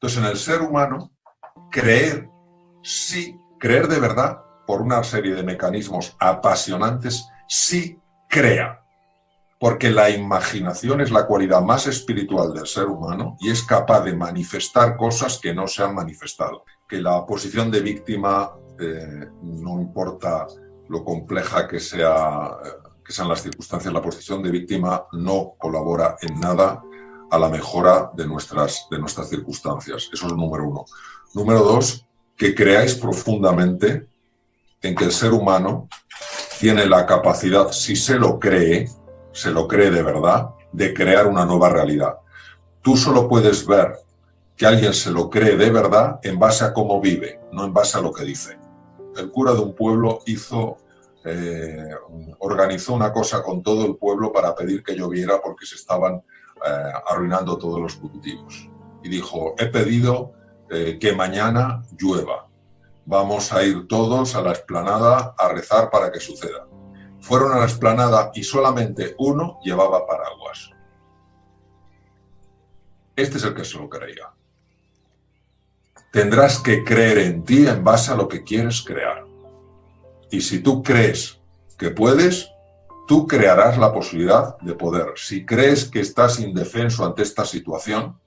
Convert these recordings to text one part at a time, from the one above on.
Entonces, en el ser humano, creer, sí, creer de verdad, por una serie de mecanismos apasionantes, sí crea. Porque la imaginación es la cualidad más espiritual del ser humano y es capaz de manifestar cosas que no se han manifestado. Que la posición de víctima, no importa lo compleja que sean las circunstancias, la posición de víctima no colabora en nada a la mejora de nuestras circunstancias. Eso es el número uno. Número dos, que creáis profundamente en que el ser humano tiene la capacidad, si se lo cree de verdad, de crear una nueva realidad. Tú solo puedes ver que alguien se lo cree de verdad en base a cómo vive, no en base a lo que dice. El cura de un pueblo organizó una cosa con todo el pueblo para pedir que lloviera porque se estaban arruinando todos los cultivos. Y dijo, he pedido que mañana llueva. Vamos a ir todos a la explanada a rezar para que suceda. Fueron a la explanada y solamente uno llevaba paraguas. Este es el que se lo creía. Tendrás que creer en ti en base a lo que quieres crear. Y si tú crees que puedes, tú crearás la posibilidad de poder. Si crees que estás indefenso ante esta situación,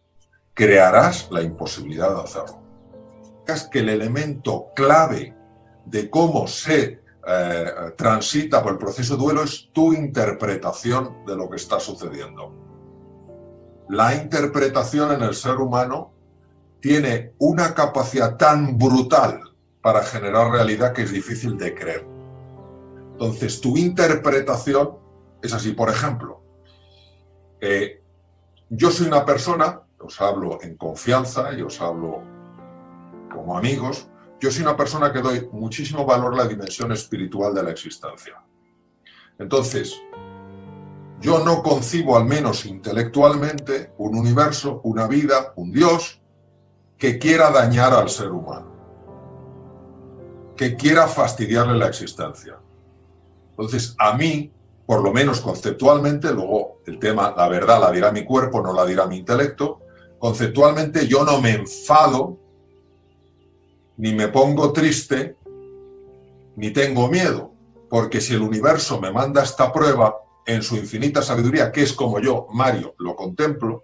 crearás la imposibilidad de hacerlo. Es que el elemento clave de cómo se transita por el proceso de duelo es tu interpretación de lo que está sucediendo. La interpretación en el ser humano tiene una capacidad tan brutal para generar realidad que es difícil de creer. Entonces, tu interpretación es así. Por ejemplo, yo soy una persona, os hablo en confianza y os hablo como amigos, yo soy una persona que doy muchísimo valor a la dimensión espiritual de la existencia. Entonces, yo no concibo, al menos intelectualmente, un universo, una vida, un Dios que quiera dañar al ser humano, que quiera fastidiarle la existencia. Entonces, a mí, por lo menos conceptualmente, luego el tema, la verdad la dirá mi cuerpo, no la dirá mi intelecto, conceptualmente yo no me enfado, ni me pongo triste, ni tengo miedo, porque si el universo me manda esta prueba en su infinita sabiduría, que es como yo, Mario, lo contemplo,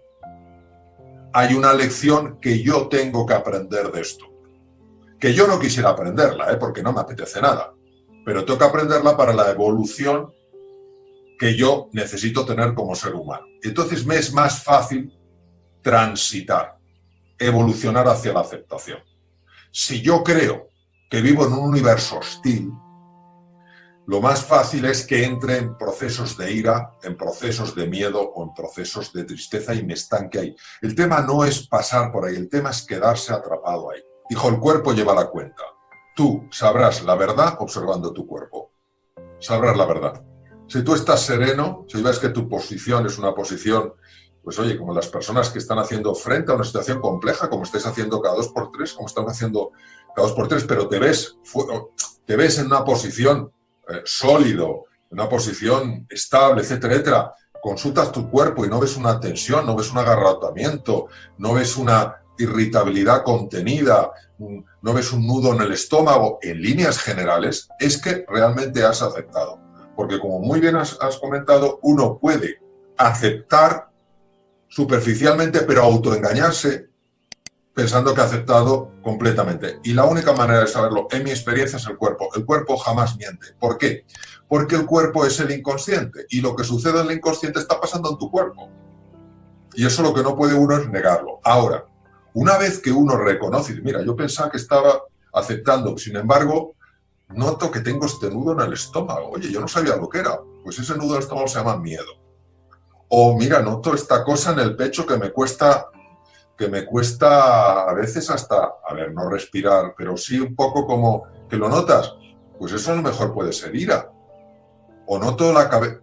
hay una lección que yo tengo que aprender de esto. Que yo no quisiera aprenderla, porque no me apetece nada, pero tengo que aprenderla para la evolución que yo necesito tener como ser humano. Entonces me es más fácil transitar, evolucionar hacia la aceptación. Si yo creo que vivo en un universo hostil, lo más fácil es que entre en procesos de ira, en procesos de miedo o en procesos de tristeza y me estanque ahí. El tema no es pasar por ahí, el tema es quedarse atrapado ahí. Dijo, el cuerpo lleva la cuenta. Tú sabrás la verdad observando tu cuerpo. Sabrás la verdad. Si tú estás sereno, si ves que tu posición es una posición, pues oye, como las personas que están haciendo frente a una situación compleja, como estáis haciendo cada 2x3, como están haciendo cada 2x3, pero te ves en una posición sólido, en una posición estable, etcétera, etcétera, consultas tu cuerpo y no ves una tensión, no ves un agarrotamiento, no ves una irritabilidad contenida, no ves un nudo en el estómago, en líneas generales, es que realmente has aceptado. Porque como muy bien has comentado, uno puede aceptar superficialmente, pero autoengañarse pensando que ha aceptado completamente. Y la única manera de saberlo, en mi experiencia, es el cuerpo. El cuerpo jamás miente. ¿Por qué? Porque el cuerpo es el inconsciente y lo que sucede en el inconsciente está pasando en tu cuerpo. Y eso lo que no puede uno es negarlo. Ahora, una vez que uno reconoce, mira, yo pensaba que estaba aceptando, sin embargo, noto que tengo este nudo en el estómago. Oye, yo no sabía lo que era. Pues ese nudo del estómago se llama miedo. O mira, noto esta cosa en el pecho que me cuesta a veces hasta, a ver, no respirar, pero sí un poco como que lo notas. Pues eso a lo mejor puede ser ira. O noto la cabeza.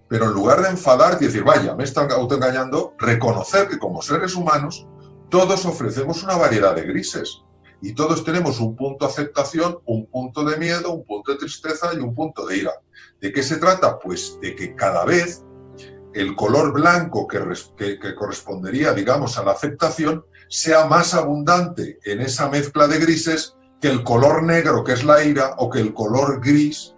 Pero en lugar de enfadarte y decir, vaya, me están autoengañando, reconocer que como seres humanos todos ofrecemos una variedad de grises. Y todos tenemos un punto de aceptación, un punto de miedo, un punto de tristeza y un punto de ira. ¿De qué se trata? Pues de que cada vez el color blanco que correspondería, digamos, a la aceptación, sea más abundante en esa mezcla de grises que el color negro, que es la ira, o que el color gris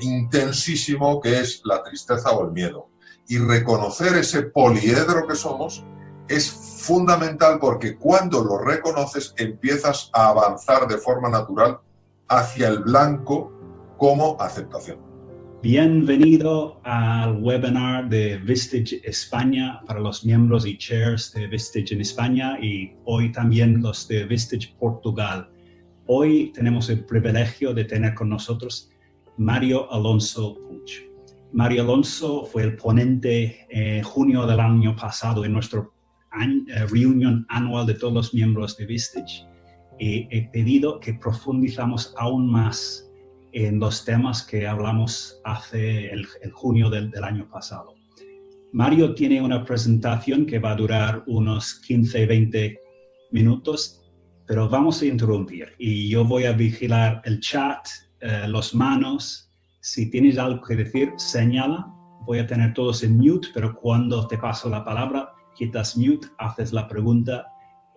intensísimo, que es la tristeza o el miedo. Y reconocer ese poliedro que somos es fundamental, porque cuando lo reconoces empiezas a avanzar de forma natural hacia el blanco como aceptación. Bienvenido al webinar de Vistage España para los miembros y chairs de Vistage en España y hoy también los de Vistage Portugal. Hoy tenemos el privilegio de tener con nosotros Mario Alonso Puig. Mario Alonso fue el ponente en junio del año pasado en nuestra reunión anual de todos los miembros de Vistage y he pedido que profundizamos aún más en los temas que hablamos hace el junio del año pasado. Mario tiene una presentación que va a durar unos 15-20 minutos, pero vamos a interrumpir y yo voy a vigilar el chat, las manos. Si tienes algo que decir, señala. Voy a tener todos en mute, pero cuando te paso la palabra, quitas mute, haces la pregunta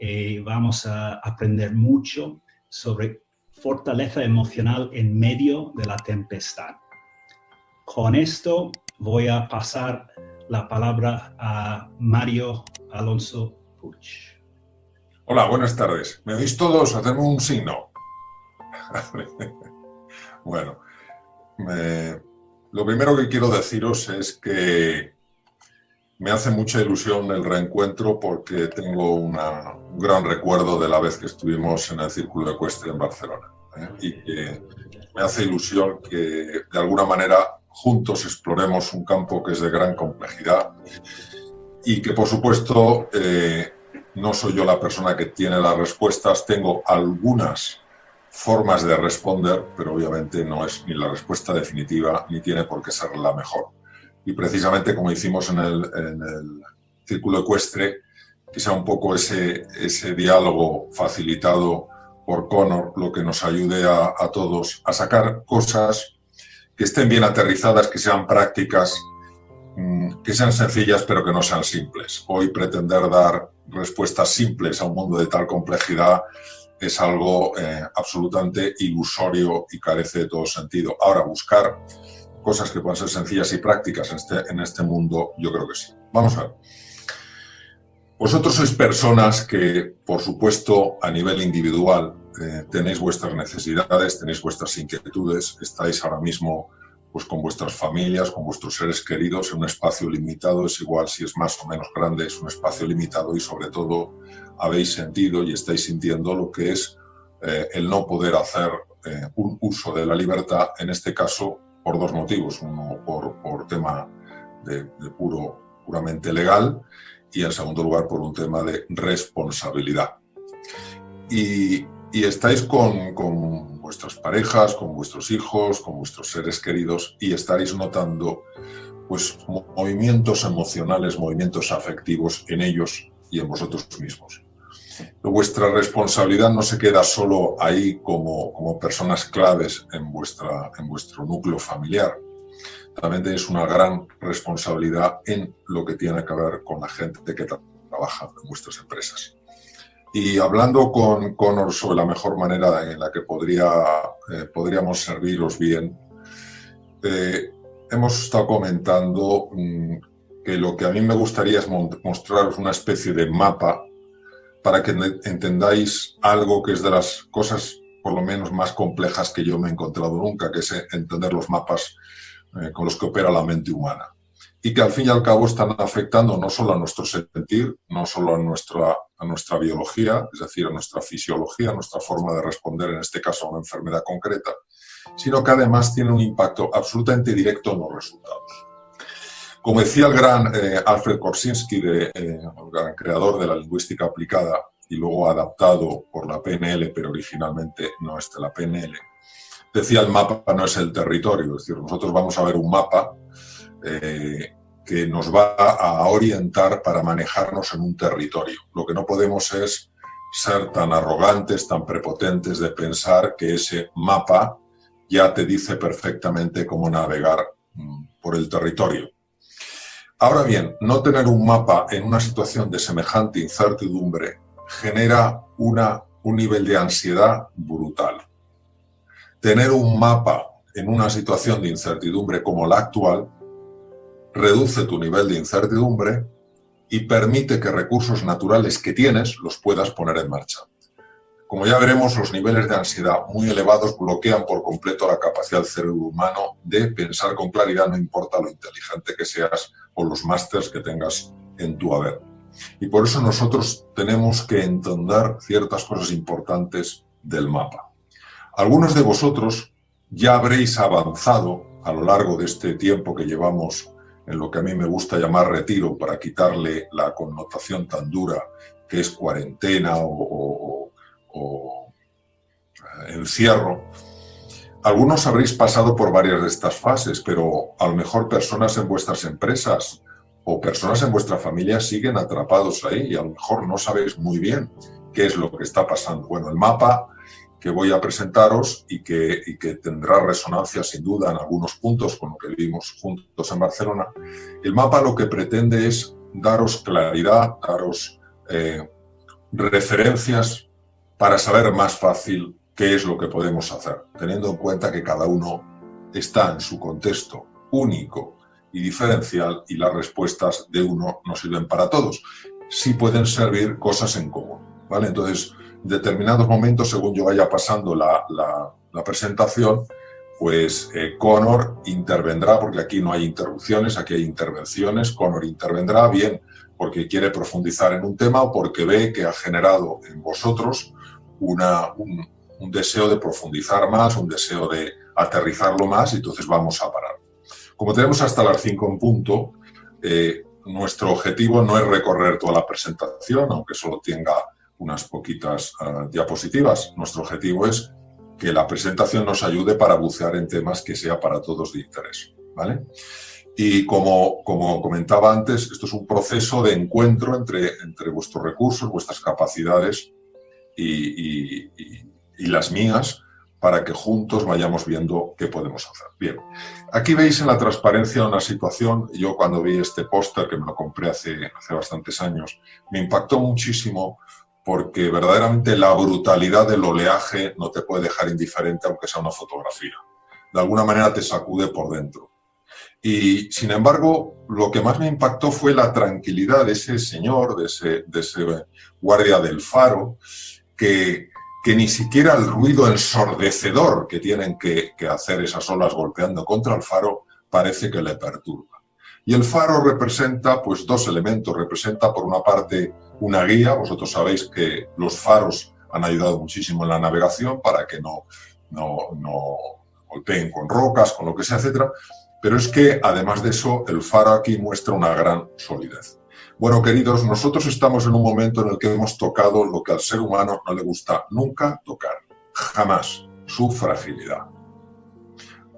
y vamos a aprender mucho sobre fortaleza emocional en medio de la tempestad. Con esto voy a pasar la palabra a Mario Alonso Puig. Hola, buenas tardes. ¿Me oís todos? Hacemos un signo. Bueno, lo primero que quiero deciros es que me hace mucha ilusión el reencuentro porque tengo un gran recuerdo de la vez que estuvimos en el Círculo Ecuestre en Barcelona. Y que me hace ilusión que de alguna manera juntos exploremos un campo que es de gran complejidad y que por supuesto no soy yo la persona que tiene las respuestas, tengo algunas formas de responder, pero obviamente no es ni la respuesta definitiva ni tiene por qué ser la mejor. Y precisamente como hicimos en el Círculo Ecuestre, quizá un poco ese diálogo facilitado por Connor, lo que nos ayude a todos a sacar cosas que estén bien aterrizadas, que sean prácticas, que sean sencillas, pero que no sean simples. Hoy pretender dar respuestas simples a un mundo de tal complejidad es algo absolutamente ilusorio y carece de todo sentido. Ahora, buscar cosas que puedan ser sencillas y prácticas en este mundo, yo creo que sí. Vamos a ver. Vosotros sois personas que, por supuesto, a nivel individual, tenéis vuestras necesidades, tenéis vuestras inquietudes, estáis ahora mismo pues, con vuestras familias, con vuestros seres queridos en un espacio limitado, es igual si es más o menos grande, es un espacio limitado y sobre todo habéis sentido y estáis sintiendo lo que es el no poder hacer un uso de la libertad, en este caso por dos motivos, uno por tema de puramente legal, y en segundo lugar por un tema de responsabilidad. Y estáis con vuestras parejas, con vuestros hijos, con vuestros seres queridos y estaréis notando pues, movimientos emocionales, movimientos afectivos en ellos y en vosotros mismos. Vuestra responsabilidad no se queda solo ahí como personas claves en vuestro núcleo familiar. También tenéis una gran responsabilidad en lo que tiene que ver con la gente que trabaja en vuestras empresas. Y hablando con Connor sobre la mejor manera en la que podríamos serviros bien, hemos estado comentando que lo que a mí me gustaría es mostraros una especie de mapa para que entendáis algo que es de las cosas por lo menos más complejas que yo me he encontrado nunca, que es entender los mapas con los que opera la mente humana y que al fin y al cabo están afectando no solo a nuestro sentir, no solo a nuestra biología, es decir, a nuestra fisiología, a nuestra forma de responder, en este caso a una enfermedad concreta, sino que además tiene un impacto absolutamente directo en los resultados. Como decía el gran Alfred Korzybski, el gran creador de la lingüística aplicada y luego adaptado por la PNL, pero originalmente no es de la PNL, decía el mapa no es el territorio, es decir, nosotros vamos a ver un mapa que nos va a orientar para manejarnos en un territorio. Lo que no podemos es ser tan arrogantes, tan prepotentes de pensar que ese mapa ya te dice perfectamente cómo navegar por el territorio. Ahora bien, no tener un mapa en una situación de semejante incertidumbre genera un nivel de ansiedad brutal. Tener un mapa en una situación de incertidumbre como la actual reduce tu nivel de incertidumbre y permite que recursos naturales que tienes los puedas poner en marcha. Como ya veremos, los niveles de ansiedad muy elevados bloquean por completo la capacidad del cerebro humano de pensar con claridad, no importa lo inteligente que seas o los másters que tengas en tu haber. Y por eso nosotros tenemos que entender ciertas cosas importantes del mapa. Algunos de vosotros ya habréis avanzado a lo largo de este tiempo que llevamos en lo que a mí me gusta llamar retiro, para quitarle la connotación tan dura que es cuarentena o encierro. Algunos habréis pasado por varias de estas fases, pero a lo mejor personas en vuestras empresas o personas en vuestra familia siguen atrapados ahí y a lo mejor no sabéis muy bien qué es lo que está pasando. Bueno, el mapa que voy a presentaros y que tendrá resonancia sin duda en algunos puntos con lo que vimos juntos en Barcelona, el mapa lo que pretende es daros claridad, daros referencias para saber más fácil qué es lo que podemos hacer, teniendo en cuenta que cada uno está en su contexto único y diferencial y las respuestas de uno no sirven para todos. Sí pueden servir cosas en común, ¿vale? Entonces, en determinados momentos, según yo vaya pasando la presentación, pues Conor intervendrá, porque aquí no hay interrupciones, aquí hay intervenciones. Conor intervendrá bien porque quiere profundizar en un tema o porque ve que ha generado en vosotros un deseo de profundizar más, un deseo de aterrizarlo más, y entonces vamos a parar. Como tenemos hasta las 5 en punto, nuestro objetivo no es recorrer toda la presentación, aunque solo tenga unas poquitas diapositivas. Nuestro objetivo es que la presentación nos ayude para bucear en temas que sea para todos de interés, ¿vale? Y como comentaba antes, esto es un proceso de encuentro entre vuestros recursos, vuestras capacidades y las mías, para que juntos vayamos viendo qué podemos hacer. Bien, aquí veis en la transparencia una situación. Yo cuando vi este póster, que me lo compré hace bastantes años, me impactó muchísimo porque verdaderamente la brutalidad del oleaje no te puede dejar indiferente aunque sea una fotografía. De alguna manera te sacude por dentro. Y sin embargo, lo que más me impactó fue la tranquilidad de ese señor, de ese guardia del faro, que ni siquiera el ruido ensordecedor que tienen que hacer esas olas golpeando contra el faro parece que le perturba. Y el faro representa pues dos elementos. Representa por una parte una guía. Vosotros sabéis que los faros han ayudado muchísimo en la navegación para que no golpeen con rocas, con lo que sea, etcétera. Pero es que además de eso, el faro aquí muestra una gran solidez. Bueno, queridos, nosotros estamos en un momento en el que hemos tocado lo que al ser humano no le gusta nunca tocar, jamás, su fragilidad.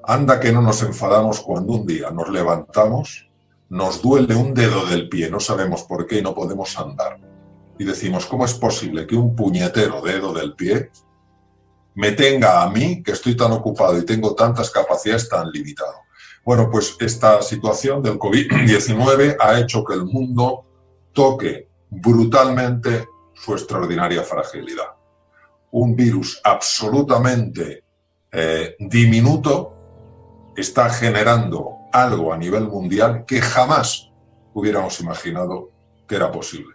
Anda que no nos enfadamos cuando un día nos levantamos, nos duele un dedo del pie, no sabemos por qué y no podemos andar. Y decimos, ¿cómo es posible que un puñetero dedo del pie me tenga a mí, que estoy tan ocupado y tengo tantas capacidades, tan limitado? Bueno, pues esta situación del COVID-19 ha hecho que el mundo toque brutalmente su extraordinaria fragilidad. Un virus absolutamente diminuto está generando algo a nivel mundial que jamás hubiéramos imaginado que era posible.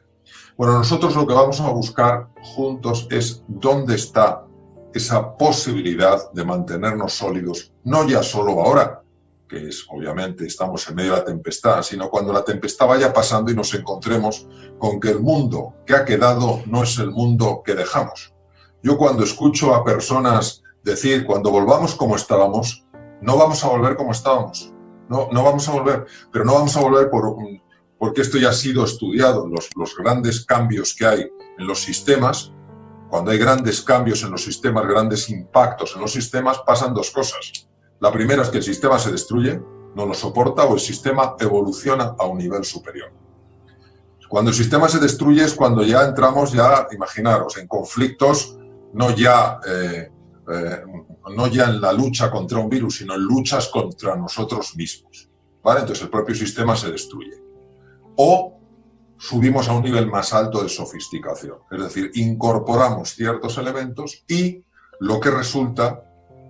Bueno, nosotros lo que vamos a buscar juntos es dónde está esa posibilidad de mantenernos sólidos, no ya solo ahora, que es, obviamente, estamos en medio de la tempestad, sino cuando la tempestad vaya pasando y nos encontremos con que el mundo que ha quedado no es el mundo que dejamos. Yo cuando escucho a personas decir, cuando volvamos como estábamos, no vamos a volver como estábamos. No vamos a volver, pero no vamos a volver porque esto ya ha sido estudiado, los grandes cambios que hay en los sistemas. Cuando hay grandes cambios en los sistemas, grandes impactos en los sistemas, pasan dos cosas. La primera es que el sistema se destruye, no lo soporta, o el sistema evoluciona a un nivel superior. Cuando el sistema se destruye es cuando ya entramos, imaginaros, en conflictos, no ya en la lucha contra un virus, sino en luchas contra nosotros mismos, ¿vale? Entonces el propio sistema se destruye. o subimos a un nivel más alto de sofisticación. Es decir, incorporamos ciertos elementos y lo que resulta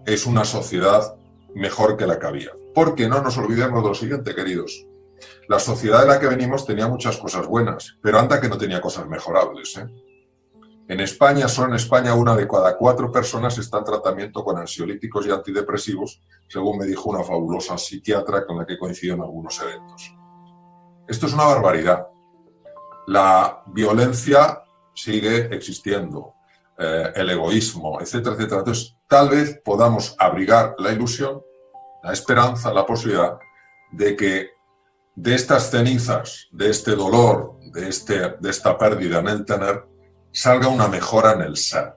es una sociedad mejor que la que había. Porque no nos olvidemos de lo siguiente, queridos. La sociedad de la que venimos tenía muchas cosas buenas, pero anda que no tenía cosas mejorables, ¿eh? En España, solo en España, 1 de cada 4 personas está en tratamiento con ansiolíticos y antidepresivos, según me dijo una fabulosa psiquiatra con la que coincido en algunos eventos. Esto es una barbaridad. La violencia sigue existiendo, el egoísmo, etcétera, etcétera. Entonces, tal vez podamos abrigar la ilusión, la esperanza, la posibilidad de que de estas cenizas, de este dolor, de esta pérdida en el tener, salga una mejora en el ser,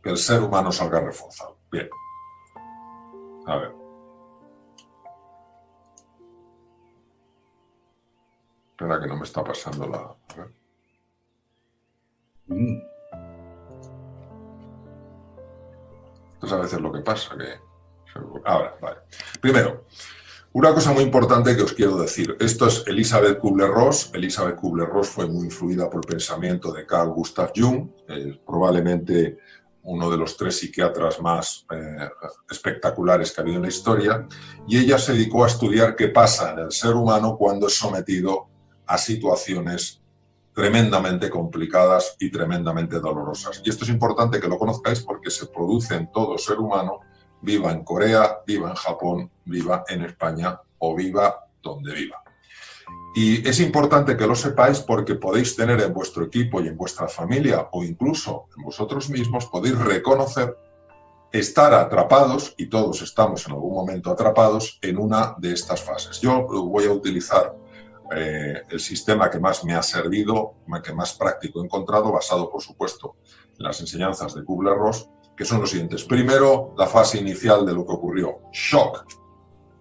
que el ser humano salga reforzado. Bien. A ver. Espera que no me está pasando la... A ver. Esto es a veces lo que pasa, que... Ahora, vale. Primero, una cosa muy importante que os quiero decir. Esto es Elisabeth Kubler-Ross. Elisabeth Kubler-Ross fue muy influida por el pensamiento de Carl Gustav Jung, probablemente uno de los 3 psiquiatras más espectaculares que ha habido en la historia, y ella se dedicó a estudiar qué pasa en el ser humano cuando es sometido a situaciones tremendamente complicadas y tremendamente dolorosas. Y esto es importante que lo conozcáis porque se produce en todo ser humano, viva en Corea, viva en Japón, viva en España o viva donde viva. Y es importante que lo sepáis porque podéis tener en vuestro equipo y en vuestra familia o incluso en vosotros mismos, podéis reconocer estar atrapados, y todos estamos en algún momento atrapados, en una de estas fases. Yo voy a utilizar el sistema que más me ha servido, que más práctico he encontrado, basado por supuesto en las enseñanzas de Kubler-Ross, que son los siguientes. Primero, la fase inicial de lo que ocurrió. Shock.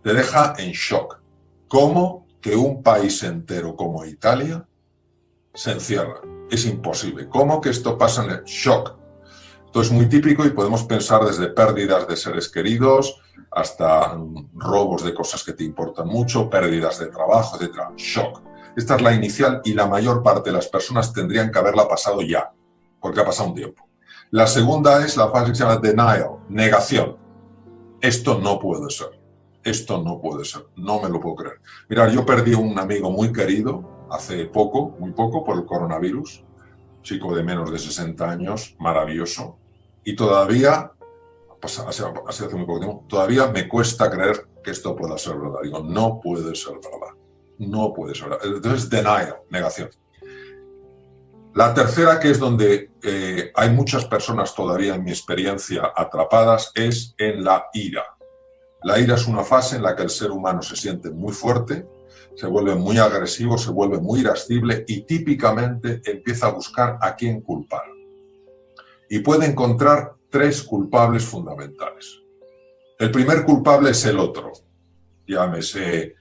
Te deja en shock. ¿Cómo que un país entero como Italia se encierra? Es imposible. ¿Cómo que esto pasa en el shock? Esto es muy típico y podemos pensar desde pérdidas de seres queridos hasta robos de cosas que te importan mucho, pérdidas de trabajo, etc. Shock. Esta es la inicial y la mayor parte de las personas tendrían que haberla pasado ya, porque ha pasado un tiempo. La segunda es la fase que se llama denial, negación. Esto no puede ser. Esto no puede ser. No me lo puedo creer. Mirad, yo perdí a un amigo muy querido hace poco, muy poco, por el coronavirus. Chico de menos de 60 años, maravilloso. Y todavía, hace muy poco tiempo, todavía me cuesta creer que esto pueda ser verdad. Digo, no puede ser verdad. No puede ser verdad. Entonces, denial, negación. La tercera, que es donde hay muchas personas todavía, en mi experiencia, atrapadas, es en la ira. La ira es una fase en la que el ser humano se siente muy fuerte, se vuelve muy agresivo, se vuelve muy irascible y típicamente empieza a buscar a quién culpar. Y puede encontrar 3 culpables fundamentales. El primer culpable es el otro. Llámese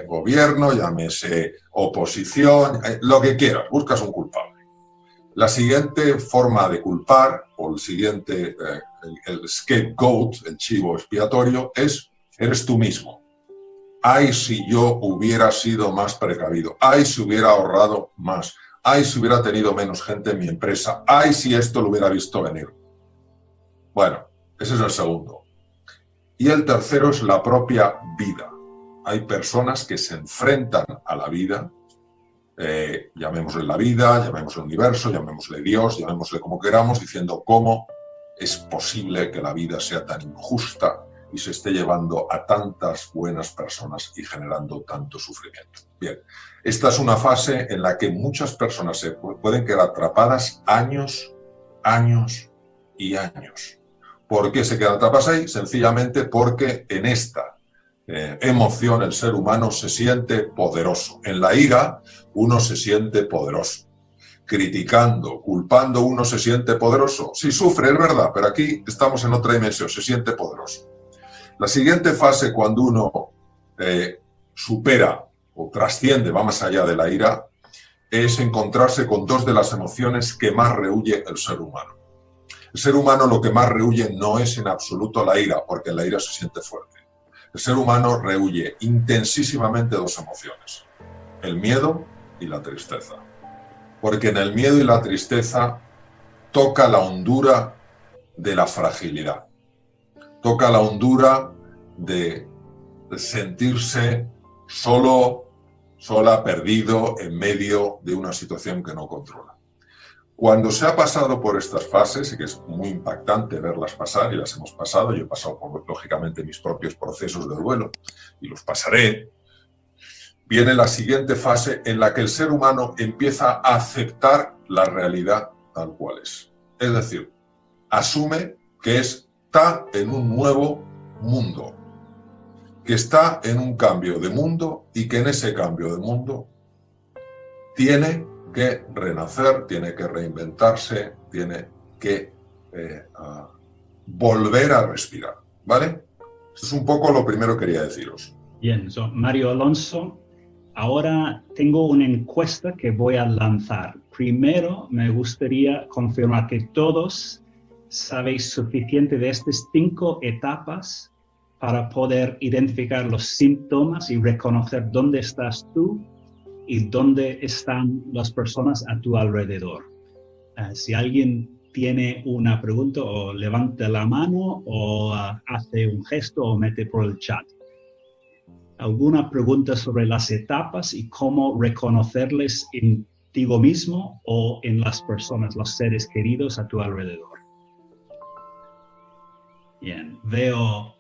gobierno, llámese oposición, lo que quieras, buscas un culpable. La siguiente forma de culpar, o el siguiente, el scapegoat, el chivo expiatorio, eres tú mismo. Ay, si yo hubiera sido más precavido. Ay, si hubiera ahorrado más. Ay, si hubiera tenido menos gente en mi empresa. Ay, si esto lo hubiera visto venir. Bueno, ese es el segundo. Y el tercero es la propia vida. Hay personas que se enfrentan a la vida, llamémosle la vida, llamémosle universo, llamémosle Dios, llamémosle como queramos, diciendo cómo es posible que la vida sea tan injusta y se esté llevando a tantas buenas personas y generando tanto sufrimiento. Bien, esta es una fase en la que muchas personas se pueden quedar atrapadas años, años y años. ¿Por qué se quedan atrapadas ahí? Sencillamente porque en esta emoción el ser humano se siente poderoso. En la ira uno se siente poderoso. Criticando, culpando, uno se siente poderoso. Sí sufre, es verdad, pero aquí estamos en otra dimensión, se siente poderoso. La siguiente fase, cuando uno supera o trasciende, va más allá de la ira, es encontrarse con 2 de las emociones que más rehúye el ser humano. El ser humano lo que más rehúye no es en absoluto la ira, porque en la ira se siente fuerte. El ser humano rehúye intensísimamente 2 emociones, el miedo y la tristeza. Porque en el miedo y la tristeza toca la hondura de la fragilidad. Toca la hondura de sentirse solo, sola, perdido en medio de una situación que no controla. Cuando se ha pasado por estas fases, y que es muy impactante verlas pasar, y las hemos pasado, yo he pasado por, lógicamente, mis propios procesos de duelo, y los pasaré, viene la siguiente fase en la que el ser humano empieza a aceptar la realidad tal cual es. Es decir, asume que está en un nuevo mundo, que está en un cambio de mundo y que en ese cambio de mundo tiene que renacer, tiene que reinventarse, tiene que volver a respirar, ¿vale? Esto es un poco lo primero que quería deciros. Bien, Mario Alonso, ahora tengo una encuesta que voy a lanzar. Primero, me gustaría confirmar que todos sabéis suficiente de estas 5 etapas para poder identificar los síntomas y reconocer dónde estás tú y dónde están las personas a tu alrededor. Si alguien tiene una pregunta, o levanta la mano, o hace un gesto, o mete por el chat. ¿Alguna pregunta sobre las etapas y cómo reconocerles en ti mismo o en las personas, los seres queridos a tu alrededor? Bien, veo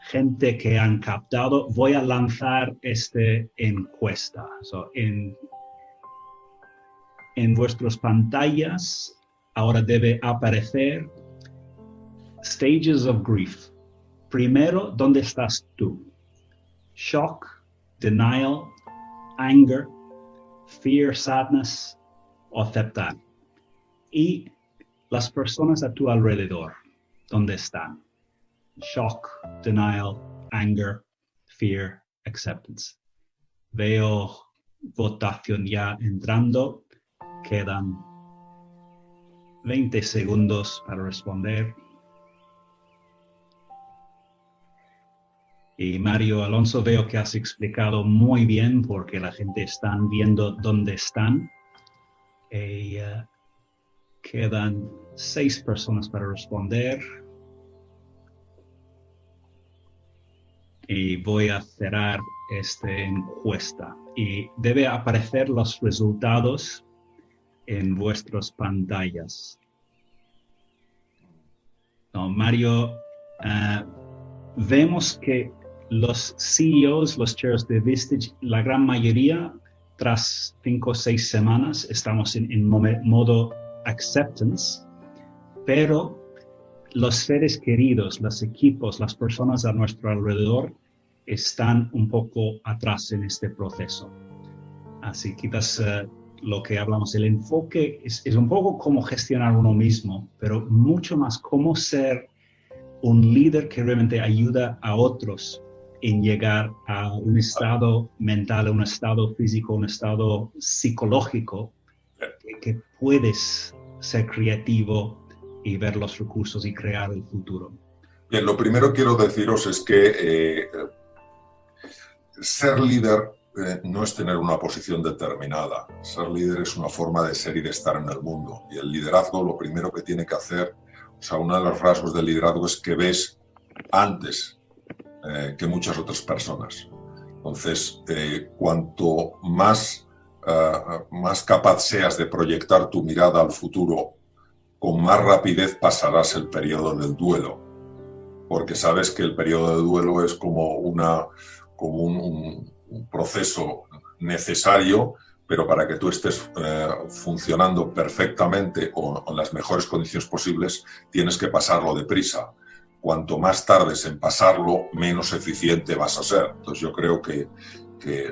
gente que han captado. Voy a lanzar esta encuesta. En vuestras pantallas ahora debe aparecer Stages of Grief. Primero, ¿dónde estás tú? Shock, denial, anger, fear, sadness o aceptar. Y las personas a tu alrededor, ¿dónde están? Shock, denial, anger, fear, acceptance. Veo votación ya entrando. Quedan 20 segundos para responder. Y Mario Alonso, veo que has explicado muy bien porque la gente está viendo dónde están. Quedan 6 personas para responder. Y voy a cerrar esta encuesta. Y debe aparecer los resultados en vuestras pantallas. Mario, vemos que los CEOs, los chairs de Vistage, la gran mayoría, tras 5 o 6 semanas, estamos en modo acceptance, pero los seres queridos, los equipos, las personas a nuestro alrededor están un poco atrás en este proceso. Así quizás lo que hablamos, el enfoque es un poco cómo gestionar uno mismo, pero mucho más cómo ser un líder que realmente ayuda a otros en llegar a un estado mental, a un estado físico, un estado psicológico, que puedes ser creativo y ver los recursos y crear el futuro. Bien, lo primero que quiero deciros es que ser líder no es tener una posición determinada. Ser líder es una forma de ser y de estar en el mundo. Y el liderazgo, lo primero que tiene que hacer, uno de los rasgos del liderazgo es que ves antes que muchas otras personas. Entonces, cuanto más capaz seas de proyectar tu mirada al futuro, con más rapidez pasarás el periodo del duelo. Porque sabes que el periodo de duelo es como un proceso necesario, pero para que tú estés funcionando perfectamente o en las mejores condiciones posibles, tienes que pasarlo deprisa. Cuanto más tardes en pasarlo, menos eficiente vas a ser. Entonces yo creo que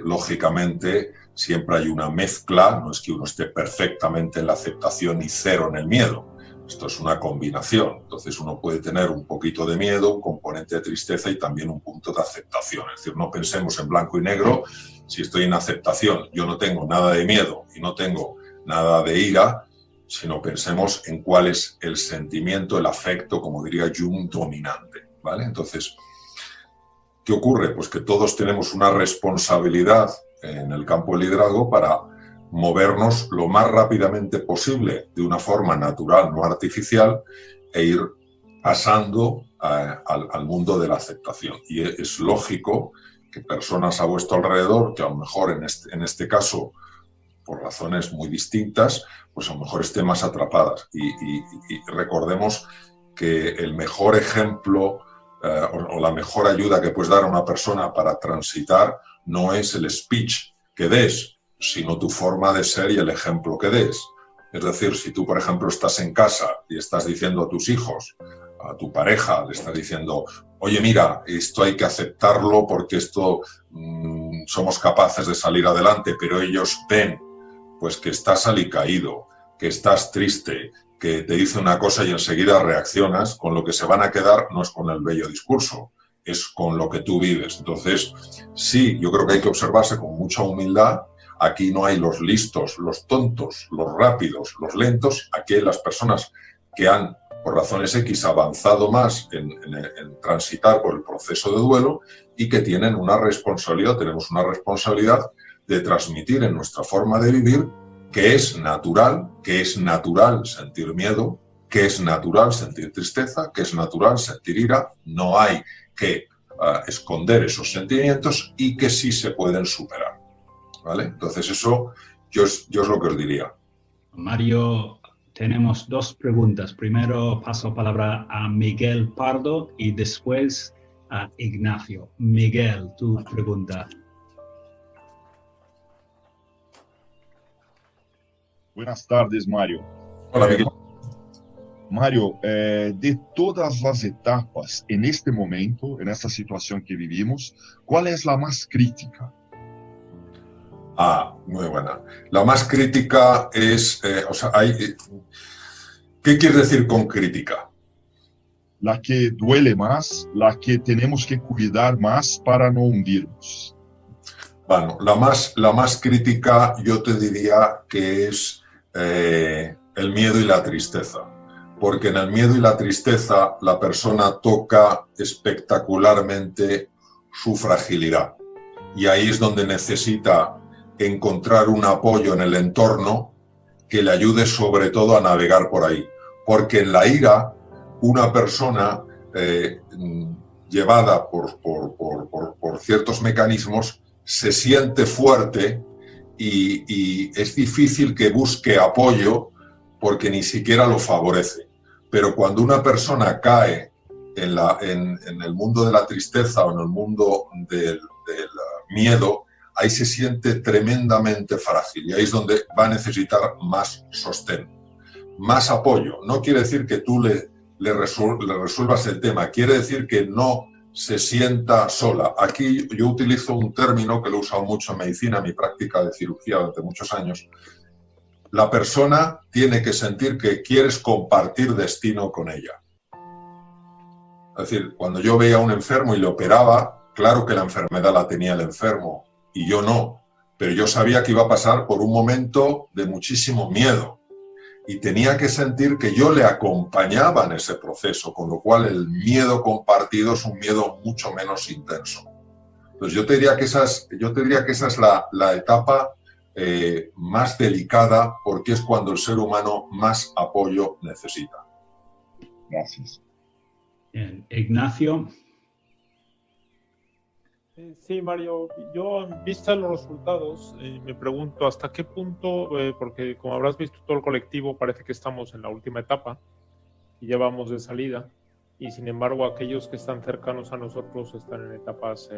lógicamente siempre hay una mezcla, no es que uno esté perfectamente en la aceptación y cero en el miedo. Esto es una combinación. Entonces uno puede tener un poquito de miedo, un componente de tristeza y también un punto de aceptación. Es decir, no pensemos en blanco y negro. Si estoy en aceptación, yo no tengo nada de miedo y no tengo nada de ira, sino pensemos en cuál es el sentimiento, el afecto, como diría Jung, dominante, ¿vale? Entonces, ¿qué ocurre? Pues que todos tenemos una responsabilidad en el campo del liderazgo para movernos lo más rápidamente posible de una forma natural, no artificial, e ir pasando al mundo de la aceptación. Y es lógico que personas a vuestro alrededor, que a lo mejor en este caso, por razones muy distintas, pues a lo mejor estén más atrapadas. Y recordemos que el mejor ejemplo o la mejor ayuda que puedes dar a una persona para transitar no es el speech que des, sino tu forma de ser y el ejemplo que des. Es decir, si tú, por ejemplo, estás en casa y estás diciendo a tus hijos, a tu pareja, le estás diciendo, oye, mira, esto hay que aceptarlo porque esto somos capaces de salir adelante, pero ellos ven pues que estás alicaído, que estás triste, que te dice una cosa y enseguida reaccionas, con lo que se van a quedar no es con el bello discurso, es con lo que tú vives. Entonces, sí, yo creo que hay que observarse con mucha humildad. Aquí no hay los listos, los tontos, los rápidos, los lentos. Aquí hay las personas que han, por razones X, avanzado más en transitar por el proceso de duelo y que tienen una responsabilidad, tenemos una responsabilidad de transmitir en nuestra forma de vivir que es natural sentir miedo, que es natural sentir tristeza, que es natural sentir ira. No hay que esconder esos sentimientos y que sí se pueden superar, ¿vale? Entonces eso yo es lo que os diría. Mario, tenemos dos preguntas. Primero paso palabra a Miguel Pardo y después a Ignacio. Miguel, tu pregunta. Buenas tardes, Mario. Hola, Miguel. Mario, de todas las etapas en este momento, en esta situación que vivimos, ¿cuál es la más crítica? Muy buena. La más crítica es, ¿qué quieres decir con crítica? La que duele más, la que tenemos que cuidar más para no hundirnos. Bueno, la más crítica yo te diría que es el miedo y la tristeza, porque en el miedo y la tristeza la persona toca espectacularmente su fragilidad y ahí es donde necesita encontrar un apoyo en el entorno que le ayude sobre todo a navegar por ahí, porque en la ira una persona llevada por ciertos mecanismos se siente fuerte y es difícil que busque apoyo porque ni siquiera lo favorece. Pero cuando una persona cae en el mundo de la tristeza o en el mundo del miedo, ahí se siente tremendamente frágil y ahí es donde va a necesitar más sostén, más apoyo. No quiere decir que tú le resuelvas el tema, quiere decir que no se sienta sola. Aquí yo utilizo un término que lo he usado mucho en medicina, en mi práctica de cirugía durante muchos años. La persona tiene que sentir que quieres compartir destino con ella. Es decir, cuando yo veía a un enfermo y le operaba, claro que la enfermedad la tenía el enfermo y yo no, pero yo sabía que iba a pasar por un momento de muchísimo miedo y tenía que sentir que yo le acompañaba en ese proceso, con lo cual el miedo compartido es un miedo mucho menos intenso. Entonces yo te diría que esa es la etapa más delicada porque es cuando el ser humano más apoyo necesita. Gracias. Bien. Ignacio. Sí, Mario, yo en vista de los resultados me pregunto hasta qué punto, porque como habrás visto todo el colectivo parece que estamos en la última etapa y ya vamos de salida y sin embargo aquellos que están cercanos a nosotros están en etapas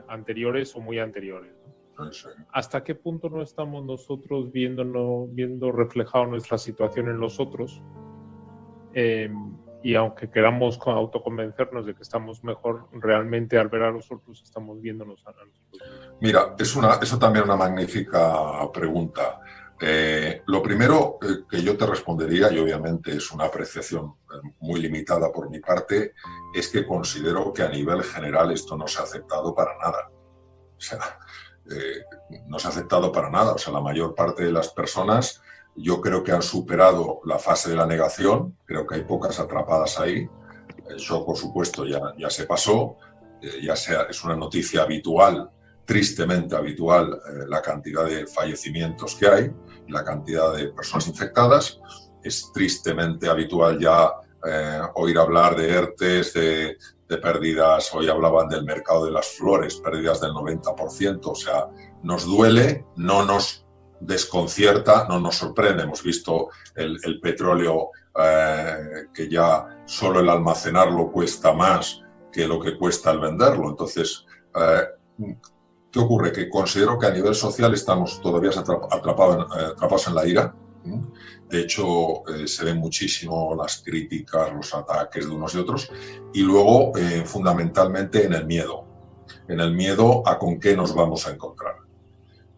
anteriores o muy anteriores, ¿no? Sí. ¿Hasta qué punto no estamos nosotros viendo reflejado nuestra situación en los otros? Y aunque queramos autoconvencernos de que estamos mejor, realmente al ver a los otros estamos viéndonos a nosotros. Mira, eso también es una magnífica pregunta. Lo primero que yo te respondería, y obviamente es una apreciación muy limitada por mi parte, es que considero que a nivel general esto no se ha aceptado para nada. O sea, no se ha aceptado para nada. O sea, la mayor parte de las personas yo creo que han superado la fase de la negación, creo que hay pocas atrapadas ahí. El shock, por supuesto, ya se pasó, es una noticia habitual tristemente habitual la cantidad de fallecimientos que hay, la cantidad de personas infectadas. Es tristemente habitual ya oír hablar de ERTEs, de pérdidas. Hoy hablaban del mercado de las flores, pérdidas del 90%. O sea, nos duele, no nos desconcierta, no nos sorprende. Hemos visto el petróleo que ya solo el almacenarlo cuesta más que lo que cuesta el venderlo. Entonces, ¿qué ocurre? Que considero que a nivel social estamos todavía atrapados en la ira. De hecho, se ven muchísimo las críticas, los ataques de unos y otros, y luego fundamentalmente en el miedo a con qué nos vamos a encontrar.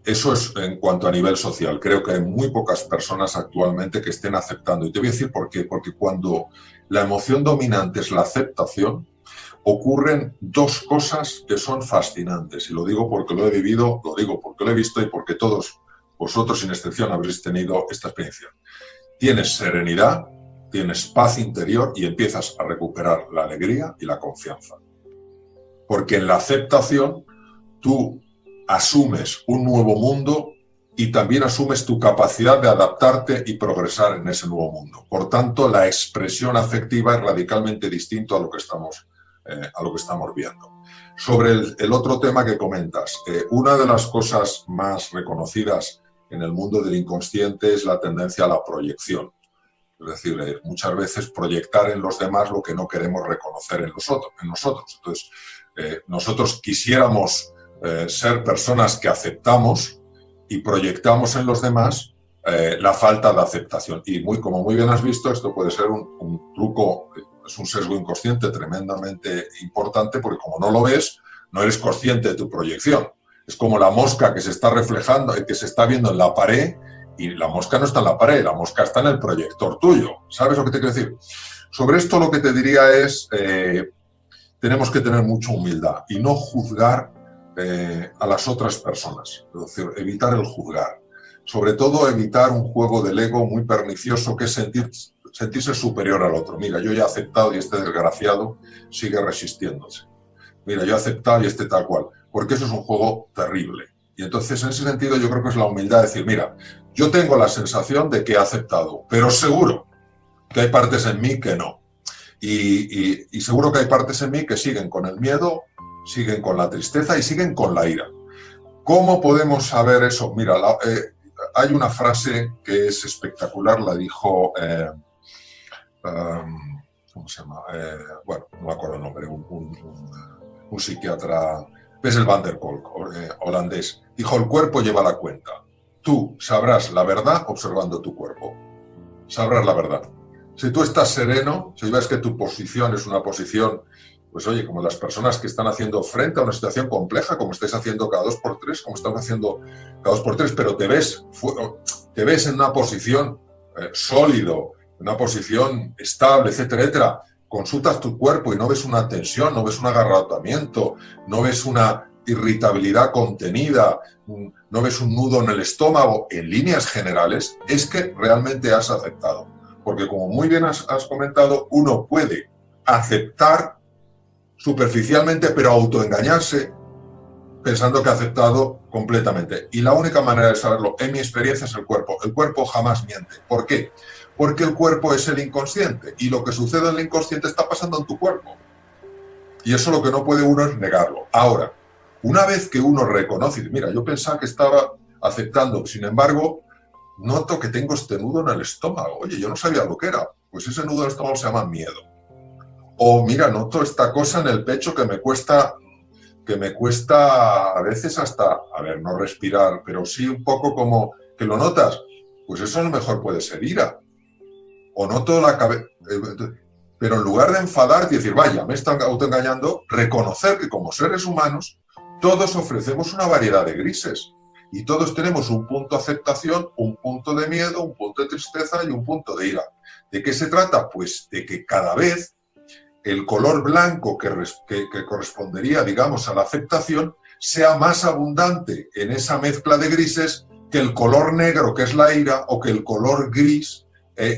Eso es en cuanto a nivel social. Creo que hay muy pocas personas actualmente que estén aceptando. Y te voy a decir por qué. Porque cuando la emoción dominante es la aceptación, ocurren dos cosas que son fascinantes. Y lo digo porque lo he vivido, lo digo porque lo he visto y porque todos vosotros, sin excepción, habréis tenido esta experiencia. Tienes serenidad, tienes paz interior y empiezas a recuperar la alegría y la confianza. Porque en la aceptación tú asumes un nuevo mundo y también asumes tu capacidad de adaptarte y progresar en ese nuevo mundo. Por tanto, la expresión afectiva es radicalmente distinto a lo que estamos viendo. Sobre el otro tema que comentas, una de las cosas más reconocidas en el mundo del inconsciente es la tendencia a la proyección. Es decir, muchas veces proyectar en los demás lo que no queremos reconocer en nosotros. Entonces, nosotros quisiéramos ser personas que aceptamos y proyectamos en los demás la falta de aceptación. Y como muy bien has visto, esto puede ser un truco, es un sesgo inconsciente tremendamente importante, porque como no lo ves, no eres consciente de tu proyección. Es como la mosca que se está reflejando, que se está viendo en la pared, y la mosca no está en la pared, la mosca está en el proyector tuyo. ¿Sabes lo que te quiero decir? Sobre esto lo que te diría es, tenemos que tener mucha humildad y no juzgar a las otras personas. Es decir, evitar el juzgar. Sobre todo evitar un juego del ego muy pernicioso, que es sentirse superior al otro. Mira, yo ya he aceptado y este desgraciado sigue resistiéndose. Mira, yo he aceptado y este tal cual. Porque eso es un juego terrible. Y entonces, en ese sentido, yo creo que es la humildad de decir, mira, yo tengo la sensación de que he aceptado, pero seguro que hay partes en mí que no. Y seguro que hay partes en mí que siguen con el miedo, siguen con la tristeza y siguen con la ira. ¿Cómo podemos saber eso? Mira, hay una frase que es espectacular, la dijo, ¿cómo se llama? Bueno, no me acuerdo el nombre, un psiquiatra, Bessel van der Kolk, holandés, dijo, el cuerpo lleva la cuenta. Tú sabrás la verdad observando tu cuerpo. Sabrás la verdad. Si tú estás sereno, si ves que tu posición es una posición, pues oye, como las personas que están haciendo frente a una situación compleja, como estáis haciendo cada 2x3, como estamos haciendo cada 2x3, pero te ves en una posición sólido, en una posición estable, etcétera, etcétera, consultas tu cuerpo y no ves una tensión, no ves un agarrotamiento, no ves una irritabilidad contenida, no ves un nudo en el estómago, en líneas generales, es que realmente has aceptado. Porque como muy bien has comentado, uno puede aceptar superficialmente, pero autoengañarse pensando que ha aceptado completamente. Y la única manera de saberlo, en mi experiencia, es el cuerpo. El cuerpo jamás miente. ¿Por qué? Porque el cuerpo es el inconsciente y lo que sucede en el inconsciente está pasando en tu cuerpo. Y eso lo que no puede uno es negarlo. Ahora, una vez que uno reconoce, mira, yo pensaba que estaba aceptando, sin embargo, noto que tengo este nudo en el estómago. Oye, yo no sabía lo que era. Pues ese nudo en el estómago se llama miedo. O mira, noto esta cosa en el pecho que me cuesta a veces hasta, no respirar, pero sí un poco como que lo notas. Pues eso a lo mejor puede ser ira. O noto la cabeza. Pero en lugar de enfadarte y decir, vaya, me están autoengañando, reconocer que como seres humanos todos ofrecemos una variedad de grises. Y todos tenemos un punto de aceptación, un punto de miedo, un punto de tristeza y un punto de ira. ¿De qué se trata? Pues de que cada vez el color blanco que correspondería, digamos, a la aceptación sea más abundante en esa mezcla de grises que el color negro, que es la ira, o que el color gris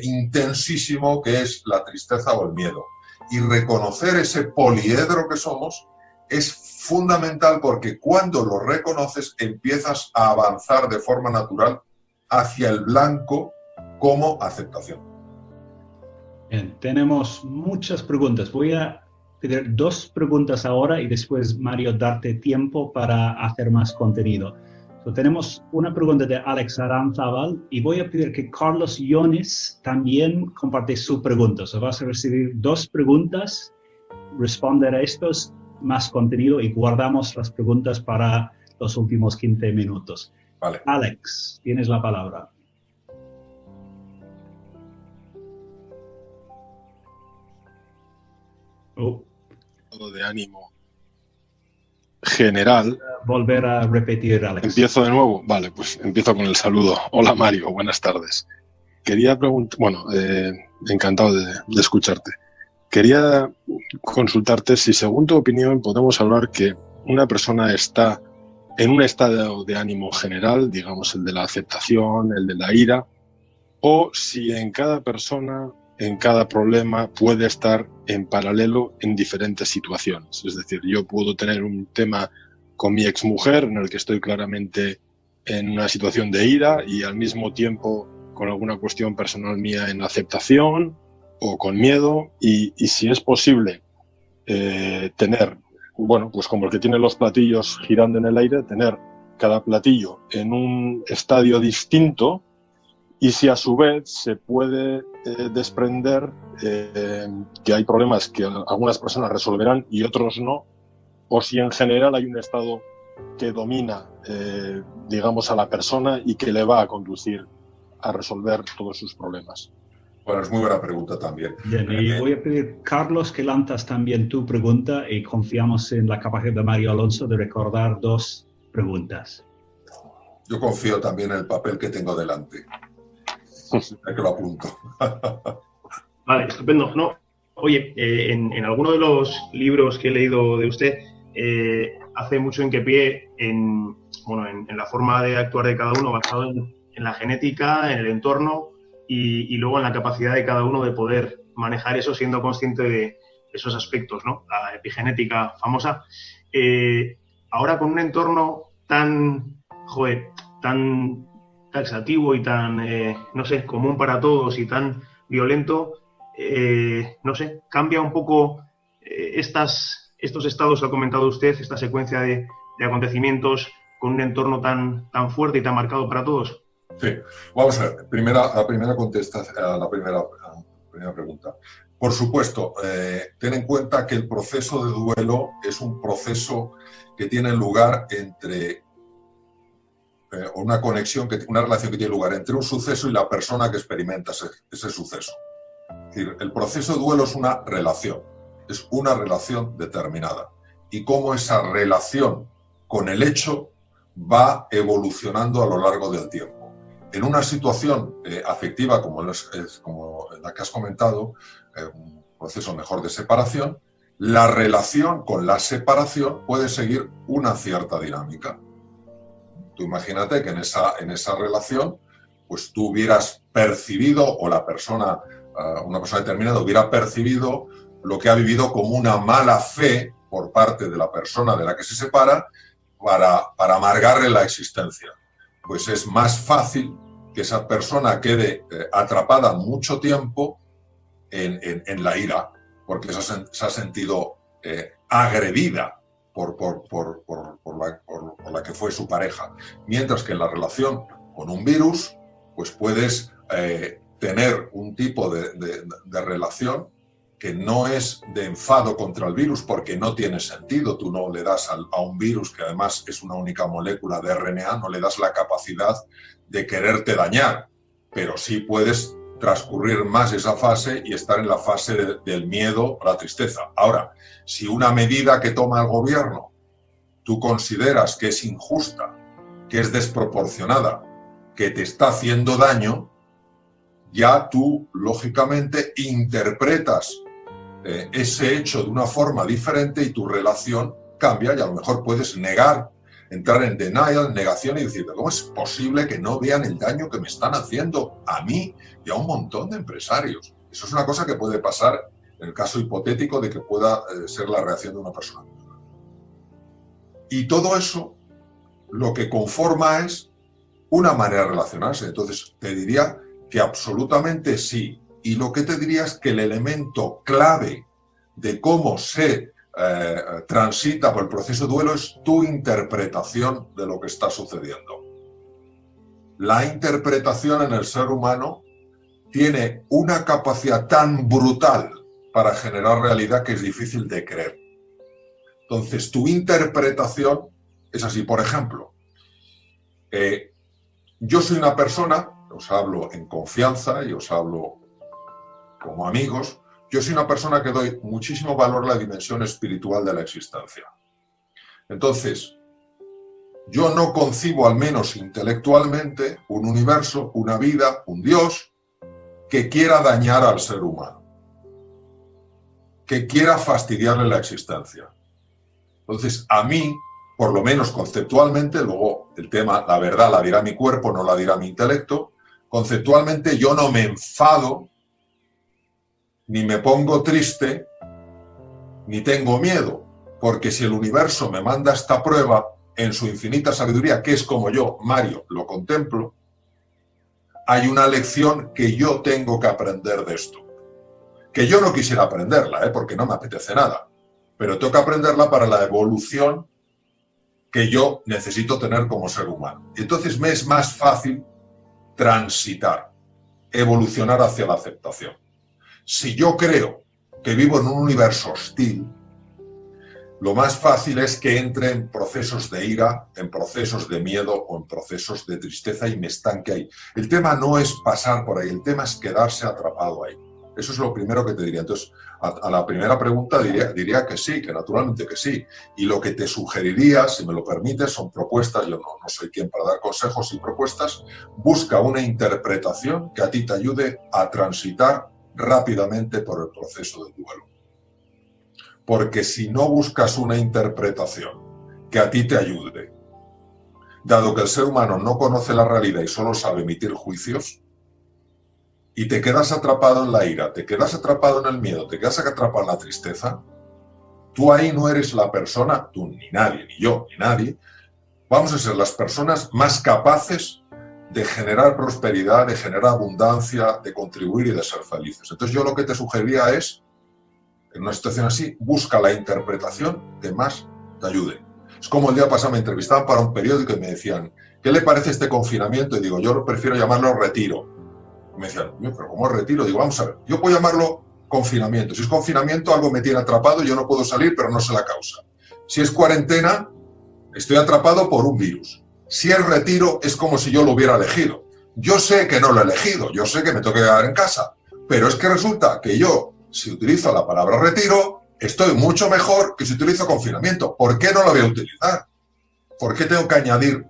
intensísimo, que es la tristeza o el miedo. Y reconocer ese poliedro que somos es fundamental porque cuando lo reconoces empiezas a avanzar de forma natural hacia el blanco como aceptación. Bien, tenemos muchas preguntas. Voy a pedir 2 preguntas ahora y después, Mario, darte tiempo para hacer más contenido. Tenemos una pregunta de Alex Aranzábal y voy a pedir que Carlos Iones también comparte su pregunta. Vas a recibir 2 preguntas, responder a estos, más contenido y guardamos las preguntas para los últimos 15 minutos. Vale. Alex, tienes la palabra. De ánimo general. Volver a repetir, Alex. ¿Empiezo de nuevo? Vale, pues empiezo con el saludo. Hola, Mario, buenas tardes. Quería preguntar, encantado de escucharte. Quería consultarte si, según tu opinión, podemos hablar que una persona está en un estado de ánimo general, digamos el de la aceptación, el de la ira, o si en cada persona, en cada problema, puede estar en paralelo en diferentes situaciones. Es decir, yo puedo tener un tema con mi exmujer en el que estoy claramente en una situación de ira y al mismo tiempo con alguna cuestión personal mía en aceptación o con miedo, y si es posible tener, pues como el que tiene los platillos girando en el aire, tener cada platillo en un estadio distinto, y si a su vez se puede desprender que hay problemas que algunas personas resolverán y otros no, o si en general hay un estado que domina, digamos, a la persona y que le va a conducir a resolver todos sus problemas. Bueno, es muy buena pregunta también. Bien, y voy a pedir, Carlos, que lanzas también tu pregunta y confiamos en la capacidad de Mario Alonso de recordar 2 preguntas. Yo confío también en el papel que tengo delante. Que lo apunto. Vale, estupendo. No, oye, en alguno de los libros que he leído de usted hace mucho hincapié en la forma de actuar de cada uno basado en la genética, en el entorno y luego en la capacidad de cada uno de poder manejar eso siendo consciente de esos aspectos, ¿no? La epigenética famosa. Ahora con un entorno tan taxativo y tan, común para todos y tan violento, cambia un poco estos estados que ha comentado usted, esta secuencia de acontecimientos con un entorno tan fuerte y tan marcado para todos. Sí, vamos a ver. La primera contestación a la primera pregunta. Por supuesto, ten en cuenta que el proceso de duelo es un proceso que tiene lugar entre una relación que tiene lugar entre un suceso y la persona que experimenta ese suceso. Es decir, el proceso de duelo es una relación determinada. Y cómo esa relación con el hecho va evolucionando a lo largo del tiempo. En una situación afectiva como la que has comentado, un proceso mejor de separación, la relación con la separación puede seguir una cierta dinámica. Tú imagínate que en esa relación, pues tú hubieras percibido, o una persona determinada hubiera percibido lo que ha vivido como una mala fe por parte de la persona de la que se separa para amargarle la existencia. Pues es más fácil que esa persona quede atrapada mucho tiempo en la ira, porque se ha sentido agredida por la que fue su pareja. Mientras que en la relación con un virus, pues puedes tener un tipo de relación que no es de enfado contra el virus, porque no tiene sentido. Tú no le das a un virus, que además es una única molécula de RNA, no le das la capacidad de quererte dañar, pero sí puedes transcurrir más esa fase y estar en la fase del miedo o la tristeza. Ahora, si una medida que toma el gobierno tú consideras que es injusta, que es desproporcionada, que te está haciendo daño, ya tú, lógicamente, interpretas ese hecho de una forma diferente y tu relación cambia, y a lo mejor puedes entrar en denial, negación, y decir, ¿cómo es posible que no vean el daño que me están haciendo a mí y a un montón de empresarios? Eso es una cosa que puede pasar en el caso hipotético de que pueda ser la reacción de una persona. Y todo eso lo que conforma es una manera de relacionarse. Entonces, te diría que absolutamente sí. Y lo que te diría es que el elemento clave de cómo se transita por el proceso de duelo es tu interpretación de lo que está sucediendo. La interpretación en el ser humano tiene una capacidad tan brutal para generar realidad que es difícil de creer. Entonces, tu interpretación es así. Por ejemplo, yo soy una persona, os hablo en confianza y os hablo como amigos, yo soy una persona que doy muchísimo valor a la dimensión espiritual de la existencia. Entonces, yo no concibo, al menos intelectualmente, un universo, una vida, un Dios que quiera dañar al ser humano, que quiera fastidiarle la existencia. Entonces, a mí, por lo menos conceptualmente, luego el tema, la verdad la dirá mi cuerpo, no la dirá mi intelecto, conceptualmente yo no me enfado, ni me pongo triste, ni tengo miedo, porque si el universo me manda esta prueba en su infinita sabiduría, que es como yo, Mario, lo contemplo, hay una lección que yo tengo que aprender de esto. Que yo no quisiera aprenderla, porque no me apetece nada, pero tengo que aprenderla para la evolución que yo necesito tener como ser humano. Y entonces me es más fácil transitar, evolucionar hacia la aceptación. Si yo creo que vivo en un universo hostil, lo más fácil es que entre en procesos de ira, en procesos de miedo o en procesos de tristeza y me estanque ahí. El tema no es pasar por ahí, el tema es quedarse atrapado ahí. Eso es lo primero que te diría. Entonces, a la primera pregunta diría que sí, que naturalmente que sí. Y lo que te sugeriría, si me lo permites, son propuestas. Yo no soy quien para dar consejos y propuestas. Busca una interpretación que a ti te ayude a transitar rápidamente por el proceso del duelo. Porque si no buscas una interpretación que a ti te ayude, dado que el ser humano no conoce la realidad y solo sabe emitir juicios, y te quedas atrapado en la ira, te quedas atrapado en el miedo, te quedas atrapado en la tristeza, tú ahí no eres la persona, tú ni nadie, ni yo, ni nadie, vamos a ser las personas más capaces de generar prosperidad, de generar abundancia, de contribuir y de ser felices. Entonces yo lo que te sugeriría es, en una situación así, busca la interpretación que más te ayude. Es como el día pasado me entrevistaban para un periódico y me decían, ¿qué le parece este confinamiento? Y digo, yo prefiero llamarlo retiro. Y me decían, ¿pero cómo retiro? Digo, vamos a ver, yo puedo llamarlo confinamiento. Si es confinamiento, algo me tiene atrapado, yo no puedo salir, pero no sé la causa. Si es cuarentena, estoy atrapado por un virus. Si es retiro, es como si yo lo hubiera elegido. Yo sé que no lo he elegido, yo sé que me tengo que quedar en casa, pero es que resulta que yo, si utilizo la palabra retiro, estoy mucho mejor que si utilizo confinamiento. ¿Por qué no lo voy a utilizar? ¿Por qué tengo que añadir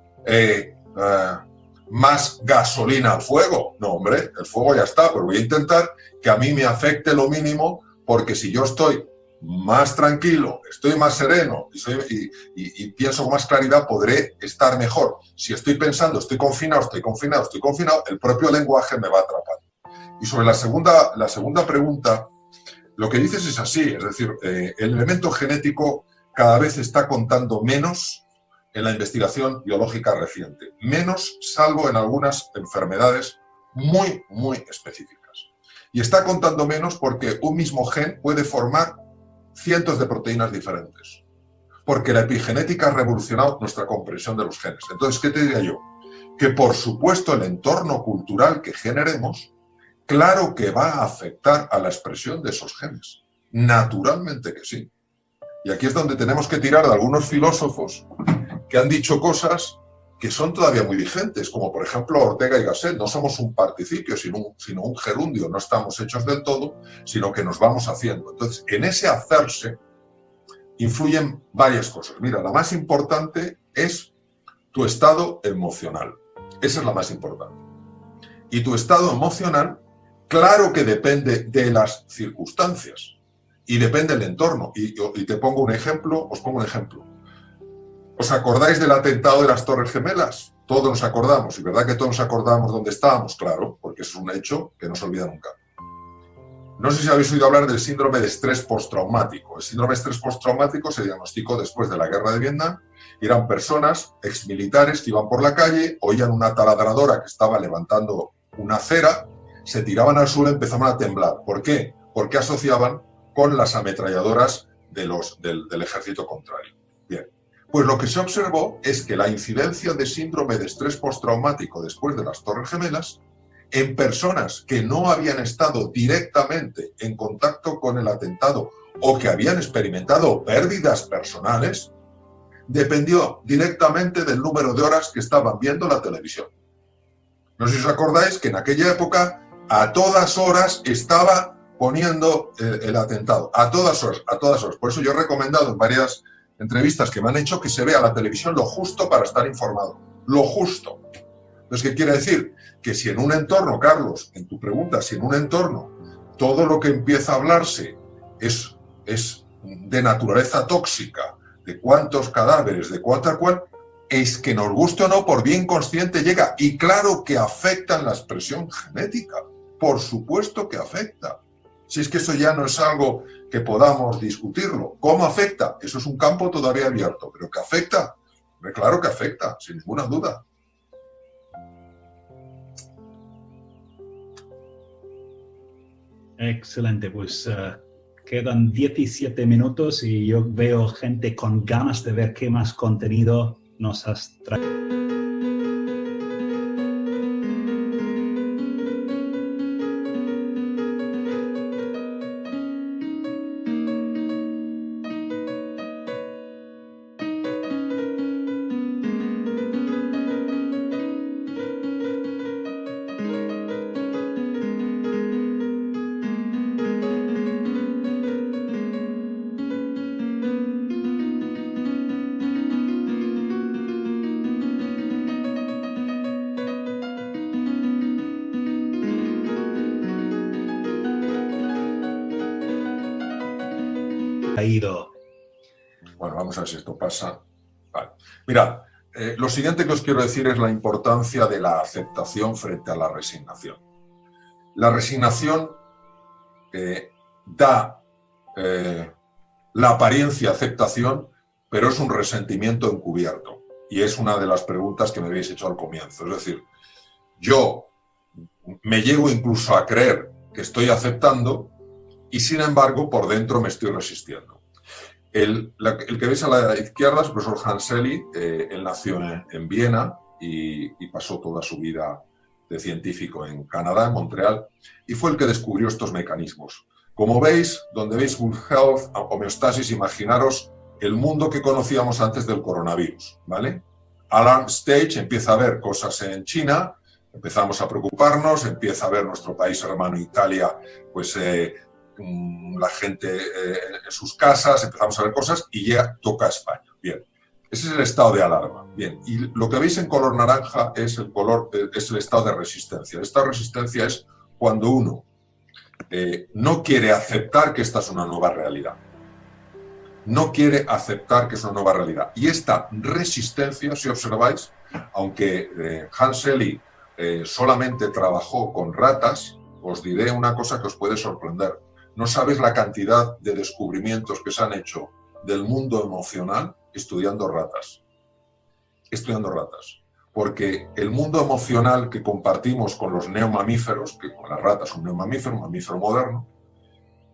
más gasolina al fuego? No, hombre, el fuego ya está, pero voy a intentar que a mí me afecte lo mínimo, porque si yo estoy más tranquilo, estoy más sereno y pienso con más claridad, podré estar mejor. Si estoy pensando, estoy confinado, el propio lenguaje me va a atrapar. Y sobre la segunda pregunta, lo que dices es así, es decir, el elemento genético cada vez está contando menos en la investigación biológica reciente. Menos, salvo en algunas enfermedades muy, muy específicas. Y está contando menos porque un mismo gen puede formar cientos de proteínas diferentes. Porque la epigenética ha revolucionado nuestra comprensión de los genes. Entonces, ¿qué te diría yo? Que por supuesto el entorno cultural que generemos, claro que va a afectar a la expresión de esos genes. Naturalmente que sí. Y aquí es donde tenemos que tirar de algunos filósofos que han dicho cosas que son todavía muy vigentes, como por ejemplo Ortega y Gasset. No somos un participio, sino un gerundio. No estamos hechos del todo, sino que nos vamos haciendo. Entonces, en ese hacerse influyen varias cosas. Mira, la más importante es tu estado emocional. Esa es la más importante. Y tu estado emocional, claro que depende de las circunstancias y depende del entorno. Y te pongo un ejemplo, os pongo un ejemplo. ¿Os acordáis del atentado de las Torres Gemelas? Todos nos acordamos. ¿Y verdad que todos nos acordamos dónde estábamos? Claro, porque es un hecho que no se olvida nunca. No sé si habéis oído hablar del síndrome de estrés postraumático. El síndrome de estrés postraumático se diagnosticó después de la guerra de Vietnam. Eran personas, exmilitares, que iban por la calle, oían una taladradora que estaba levantando una acera, se tiraban al suelo y empezaban a temblar. ¿Por qué? Porque asociaban con las ametralladoras del ejército contrario. Bien, pues lo que se observó es que la incidencia de síndrome de estrés postraumático después de las Torres Gemelas en personas que no habían estado directamente en contacto con el atentado o que habían experimentado pérdidas personales, dependió directamente del número de horas que estaban viendo la televisión. No sé si os acordáis que en aquella época a todas horas estaba poniendo el atentado, a todas horas, a todas horas. Por eso yo he recomendado en varias entrevistas que me han hecho que se vea la televisión lo justo para estar informado, lo justo. Entonces, ¿qué quiere decir? Que si en un entorno, Carlos, en tu pregunta, si en un entorno todo lo que empieza a hablarse es de naturaleza tóxica, de cuántos cadáveres, de cuánta cual, es que nos guste o no, por bien consciente llega. Y claro que afecta en la expresión genética, por supuesto que afecta. Si es que eso ya no es algo que podamos discutirlo. ¿Cómo afecta? Eso es un campo todavía abierto, pero que afecta, claro que afecta, sin ninguna duda. Excelente, pues quedan 17 minutos y yo veo gente con ganas de ver qué más contenido nos has traído. Bueno, vamos a ver si esto pasa. Vale. Mirad, lo siguiente que os quiero decir es la importancia de la aceptación frente a la resignación. La resignación da la apariencia de aceptación, pero es un resentimiento encubierto. Y es una de las preguntas que me habéis hecho al comienzo. Es decir, yo me llego incluso a creer que estoy aceptando y, sin embargo, por dentro me estoy resistiendo. El que veis a la izquierda es el profesor Hanseli. Él nació en Viena y pasó toda su vida de científico en Canadá, en Montreal, y fue el que descubrió estos mecanismos. Como veis, donde veis Good Health, homeostasis, imaginaros el mundo que conocíamos antes del coronavirus, ¿vale? Alarm Stage, empieza a ver cosas en China, empezamos a preocuparnos, empieza a ver nuestro país hermano Italia, pues la gente en sus casas, empezamos a ver cosas y ya toca España. Bien, ese es el estado de alarma. Bien, y lo que veis en color naranja es el estado de resistencia. Esta resistencia es cuando uno no quiere aceptar que esta es una nueva realidad. No quiere aceptar que es una nueva realidad. Y esta resistencia, si observáis, aunque Hanseli solamente trabajó con ratas, os diré una cosa que os puede sorprender. No sabéis la cantidad de descubrimientos que se han hecho del mundo emocional estudiando ratas. Estudiando ratas. Porque el mundo emocional que compartimos con los neomamíferos, que con las ratas un neomamífero, un mamífero moderno,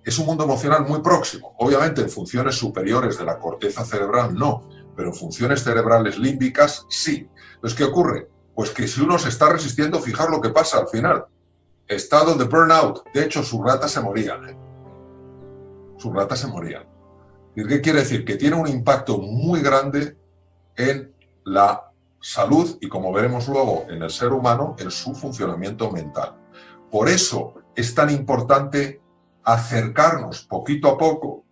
es un mundo emocional muy próximo. Obviamente en funciones superiores de la corteza cerebral no, pero en funciones cerebrales límbicas sí. Entonces, ¿qué ocurre? Pues que si uno se está resistiendo, fijaros lo que pasa al final. Estado de burnout. De hecho, sus ratas se morían. Sus ratas se morían. ¿Qué quiere decir? Que tiene un impacto muy grande en la salud y, como veremos luego, en el ser humano, en su funcionamiento mental. Por eso es tan importante acercarnos poquito a poco,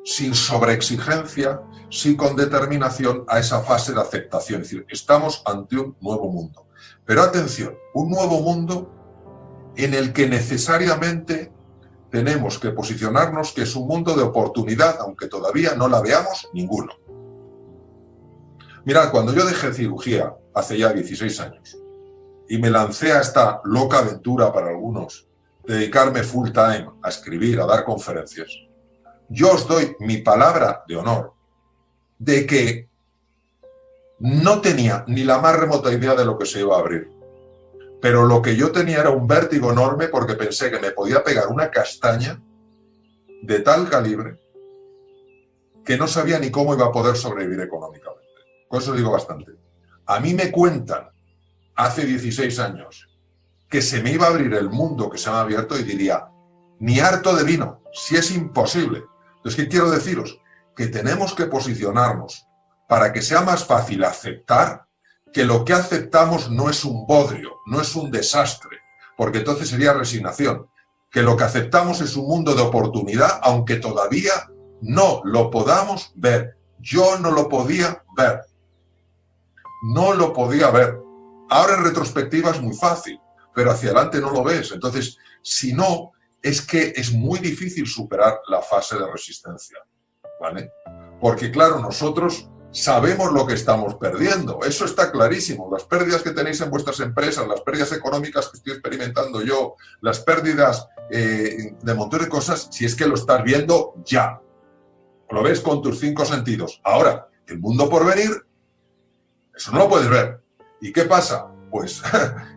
sin sobreexigencia, sí con determinación, a esa fase de aceptación. Es decir, estamos ante un nuevo mundo. Pero atención, un nuevo mundo en el que necesariamente tenemos que posicionarnos que es un mundo de oportunidad, aunque todavía no la veamos ninguno. Mirad, cuando yo dejé cirugía hace ya 16 años y me lancé a esta loca aventura para algunos dedicarme full time a escribir, a dar conferencias, yo os doy mi palabra de honor de que no tenía ni la más remota idea de lo que se iba a abrir. Pero lo que yo tenía era un vértigo enorme porque pensé que me podía pegar una castaña de tal calibre que no sabía ni cómo iba a poder sobrevivir económicamente. Con eso digo bastante. A mí me cuentan hace 16 años que se me iba a abrir el mundo que se me ha abierto y diría, ni harto de vino, si es imposible. Entonces, ¿qué quiero deciros? Que tenemos que posicionarnos para que sea más fácil aceptar que lo que aceptamos no es un bodrio, no es un desastre, porque entonces sería resignación. Que lo que aceptamos es un mundo de oportunidad, aunque todavía no lo podamos ver. Yo no lo podía ver. No lo podía ver. Ahora en retrospectiva es muy fácil, pero hacia adelante no lo ves. Entonces, si no, es que es muy difícil superar la fase de resistencia, ¿vale? Porque, claro, nosotros sabemos lo que estamos perdiendo. Eso está clarísimo. Las pérdidas que tenéis en vuestras empresas, las pérdidas económicas que estoy experimentando yo, las pérdidas de montón de cosas, si es que lo estás viendo ya. Lo ves con tus 5 sentidos. Ahora, el mundo por venir, eso no lo puedes ver. ¿Y qué pasa? Pues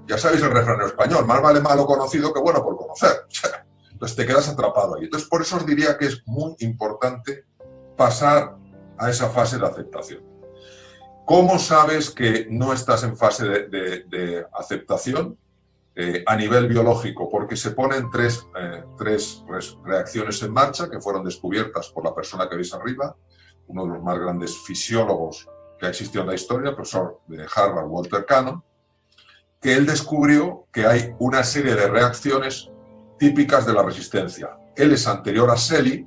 ya sabéis el refrán español, más vale malo conocido que bueno por conocer. Entonces te quedas atrapado ahí. Entonces por eso os diría que es muy importante pasar a esa fase de aceptación. ¿Cómo sabes que no estás en fase de aceptación? A nivel biológico, porque se ponen tres reacciones en marcha que fueron descubiertas por la persona que veis arriba, uno de los más grandes fisiólogos que ha existido en la historia, el profesor de Harvard, Walter Cannon, que él descubrió que hay una serie de reacciones típicas de la resistencia. Él es anterior a Selye,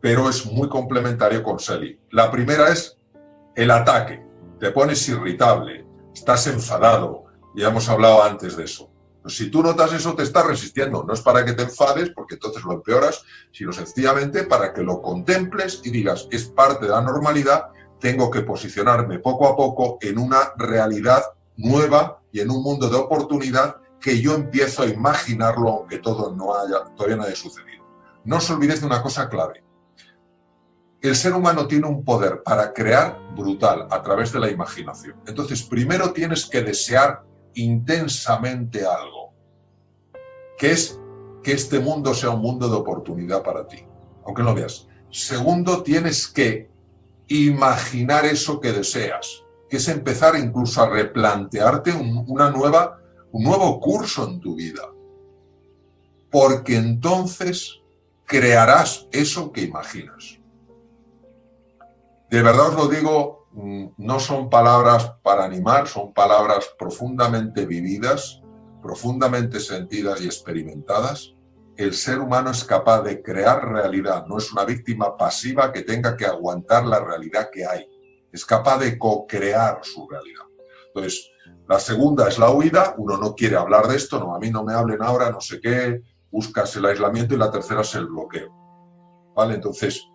pero es muy complementario con Selye. La primera es el ataque. Te pones irritable, estás enfadado, ya hemos hablado antes de eso. Pues si tú notas eso, te estás resistiendo. No es para que te enfades, porque entonces lo empeoras, sino sencillamente para que lo contemples y digas, es parte de la normalidad, tengo que posicionarme poco a poco en una realidad nueva y en un mundo de oportunidad que yo empiezo a imaginarlo, aunque todavía no haya sucedido. No os olvidéis de una cosa clave. El ser humano tiene un poder para crear brutal a través de la imaginación. Entonces, primero tienes que desear intensamente algo, que es que este mundo sea un mundo de oportunidad para ti, aunque no lo veas. Segundo, tienes que imaginar eso que deseas, que es empezar incluso a replantearte un nuevo curso en tu vida, porque entonces crearás eso que imaginas. De verdad os lo digo, no son palabras para animar, son palabras profundamente vividas, profundamente sentidas y experimentadas. El ser humano es capaz de crear realidad, no es una víctima pasiva que tenga que aguantar la realidad que hay. Es capaz de co-crear su realidad. Entonces, la segunda es la huida, uno no quiere hablar de esto, no, a mí no me hablen ahora, no sé qué, buscas el aislamiento, y la tercera es el bloqueo. ¿Vale? Entonces,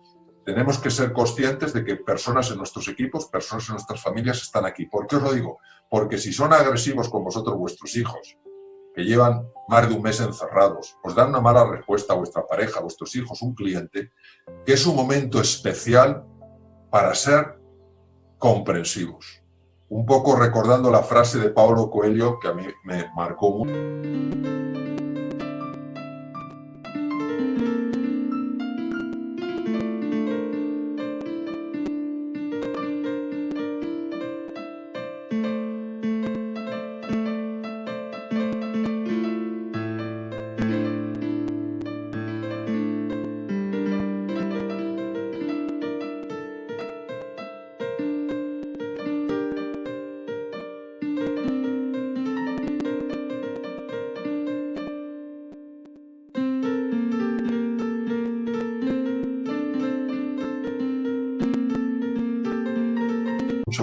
tenemos que ser conscientes de que personas en nuestros equipos, personas en nuestras familias están aquí. ¿Por qué os lo digo? Porque si son agresivos con vosotros vuestros hijos, que llevan más de un mes encerrados, os dan una mala respuesta a vuestra pareja, a vuestros hijos, un cliente, que es un momento especial para ser comprensivos. Un poco recordando la frase de Paulo Coelho, que a mí me marcó mucho.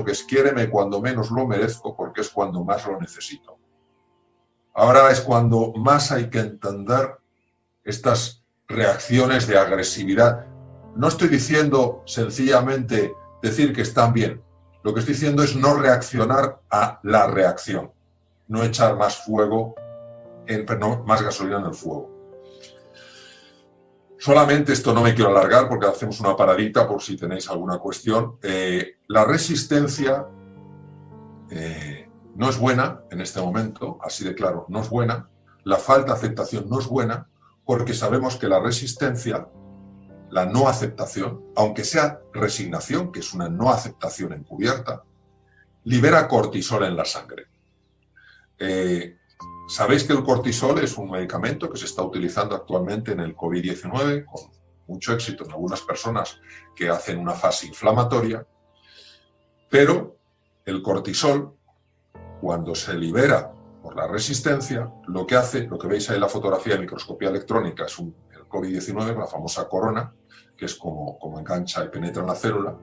Que es quiéreme cuando menos lo merezco, porque es cuando más lo necesito. Ahora es cuando más hay que entender estas reacciones de agresividad. No estoy diciendo sencillamente decir que están bien. Lo que estoy diciendo es no reaccionar a la reacción, no echar más fuego, más gasolina en el fuego. Solamente esto no me quiero alargar porque hacemos una paradita por si tenéis alguna cuestión. La resistencia no es buena en este momento, así de claro, no es buena. La falta de aceptación no es buena porque sabemos que la resistencia, la no aceptación, aunque sea resignación, que es una no aceptación encubierta, libera cortisol en la sangre. Sabéis que el cortisol es un medicamento que se está utilizando actualmente en el COVID-19 con mucho éxito en algunas personas que hacen una fase inflamatoria, pero el cortisol, cuando se libera por la resistencia, lo que hace, lo que veis ahí en la fotografía de microscopía electrónica, es el COVID-19, la famosa corona, que es como engancha y penetra en la célula,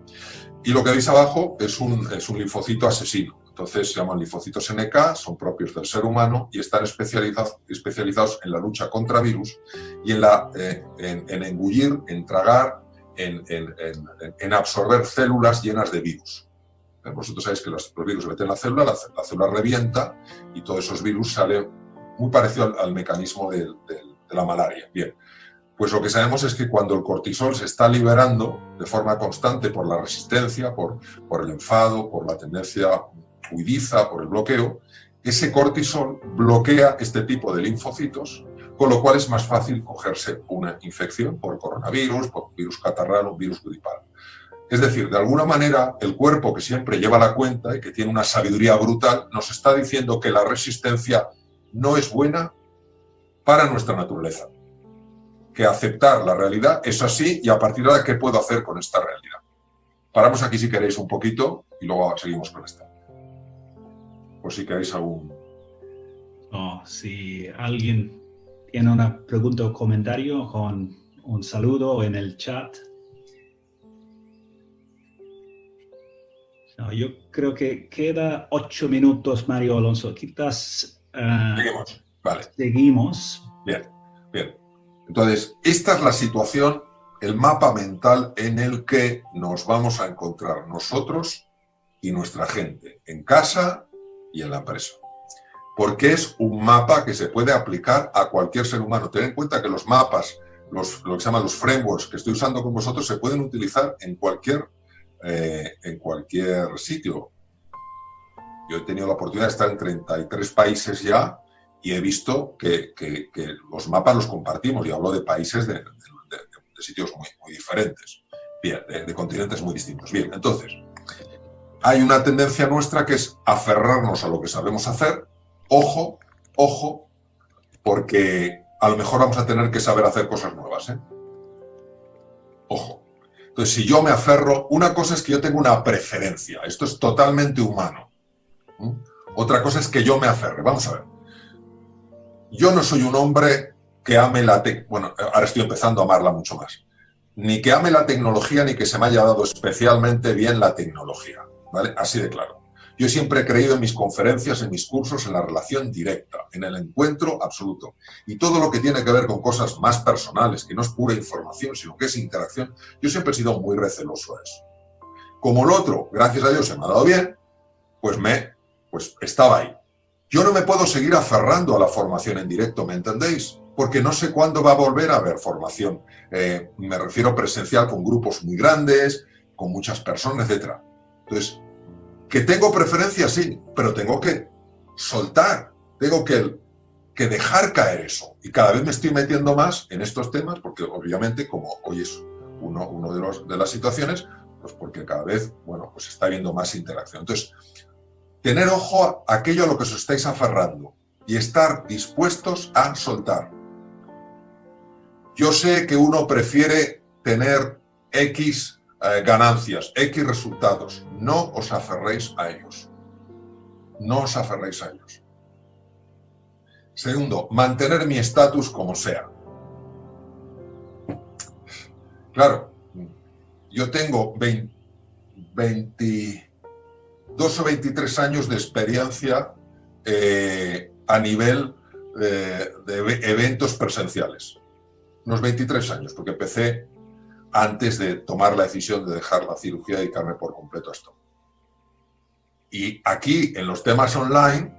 y lo que veis abajo es un linfocito asesino. Entonces se llaman linfocitos NK, son propios del ser humano y están especializados en la lucha contra virus y en engullir, en tragar, en absorber células llenas de virus. Vosotros sabéis que los virus se meten en la célula revienta y todos esos virus salen muy parecido al mecanismo de la malaria. Bien, pues lo que sabemos es que cuando el cortisol se está liberando de forma constante por la resistencia, por el enfado, por la tendencia huidiza, por el bloqueo, ese cortisol bloquea este tipo de linfocitos, con lo cual es más fácil cogerse una infección por coronavirus, por virus catarral o virus gripal. Es decir, de alguna manera, el cuerpo que siempre lleva la cuenta y que tiene una sabiduría brutal, nos está diciendo que la resistencia no es buena para nuestra naturaleza. Que aceptar la realidad es así y a partir de ahora, ¿qué puedo hacer con esta realidad? Paramos aquí si queréis un poquito y luego seguimos con esta. Por si queréis algún... Si alguien tiene una pregunta o comentario, con un saludo en el chat. Yo creo que queda 8 minutos, Mario Alonso. Quizás seguimos. Vale. Seguimos. Bien, bien. Entonces, esta es la situación, el mapa mental en el que nos vamos a encontrar nosotros y nuestra gente, en casa y en la empresa. Porque es un mapa que se puede aplicar a cualquier ser humano. Ten en cuenta que los mapas, lo que se llaman los frameworks que estoy usando con vosotros, se pueden utilizar en cualquier sitio. Yo he tenido la oportunidad de estar en 33 países ya y he visto que los mapas los compartimos. Y hablo de países de sitios muy diferentes, bien, de continentes muy distintos. Bien, entonces, hay una tendencia nuestra que es aferrarnos a lo que sabemos hacer. Ojo, ojo, porque a lo mejor vamos a tener que saber hacer cosas nuevas, ¿eh? Ojo. Entonces, si yo me aferro, una cosa es que yo tengo una preferencia. Esto es totalmente humano. Otra cosa es que yo me aferre. Vamos a ver. Yo no soy un hombre que ame bueno, ahora estoy empezando a amarla mucho más. Ni que ame la tecnología, ni que se me haya dado especialmente bien la tecnología, ¿vale? Así de claro. Yo siempre he creído en mis conferencias, en mis cursos, en la relación directa, en el encuentro absoluto. Y todo lo que tiene que ver con cosas más personales, que no es pura información, sino que es interacción, yo siempre he sido muy receloso a eso. Como lo otro, gracias a Dios, se me ha dado bien, pues estaba ahí. Yo no me puedo seguir aferrando a la formación en directo, ¿me entendéis? Porque no sé cuándo va a volver a haber formación. Me refiero presencial con grupos muy grandes, con muchas personas, etc. Entonces, que tengo preferencia, sí, pero tengo que soltar, tengo que dejar caer eso. Y cada vez me estoy metiendo más en estos temas, porque obviamente, como hoy es uno de las situaciones, pues porque cada vez, bueno, pues está habiendo más interacción. Entonces, tener ojo a aquello a lo que os estáis aferrando y estar dispuestos a soltar. Yo sé que uno prefiere tener X ganancias, X resultados. No os aferréis a ellos. No os aferréis a ellos. Segundo, mantener mi estatus como sea. Claro, yo tengo 22 o 23 años de experiencia a nivel de eventos presenciales. Unos 23 años, porque empecé antes de tomar la decisión de dejar la cirugía y dedicarme por completo a esto. Y aquí, en los temas online,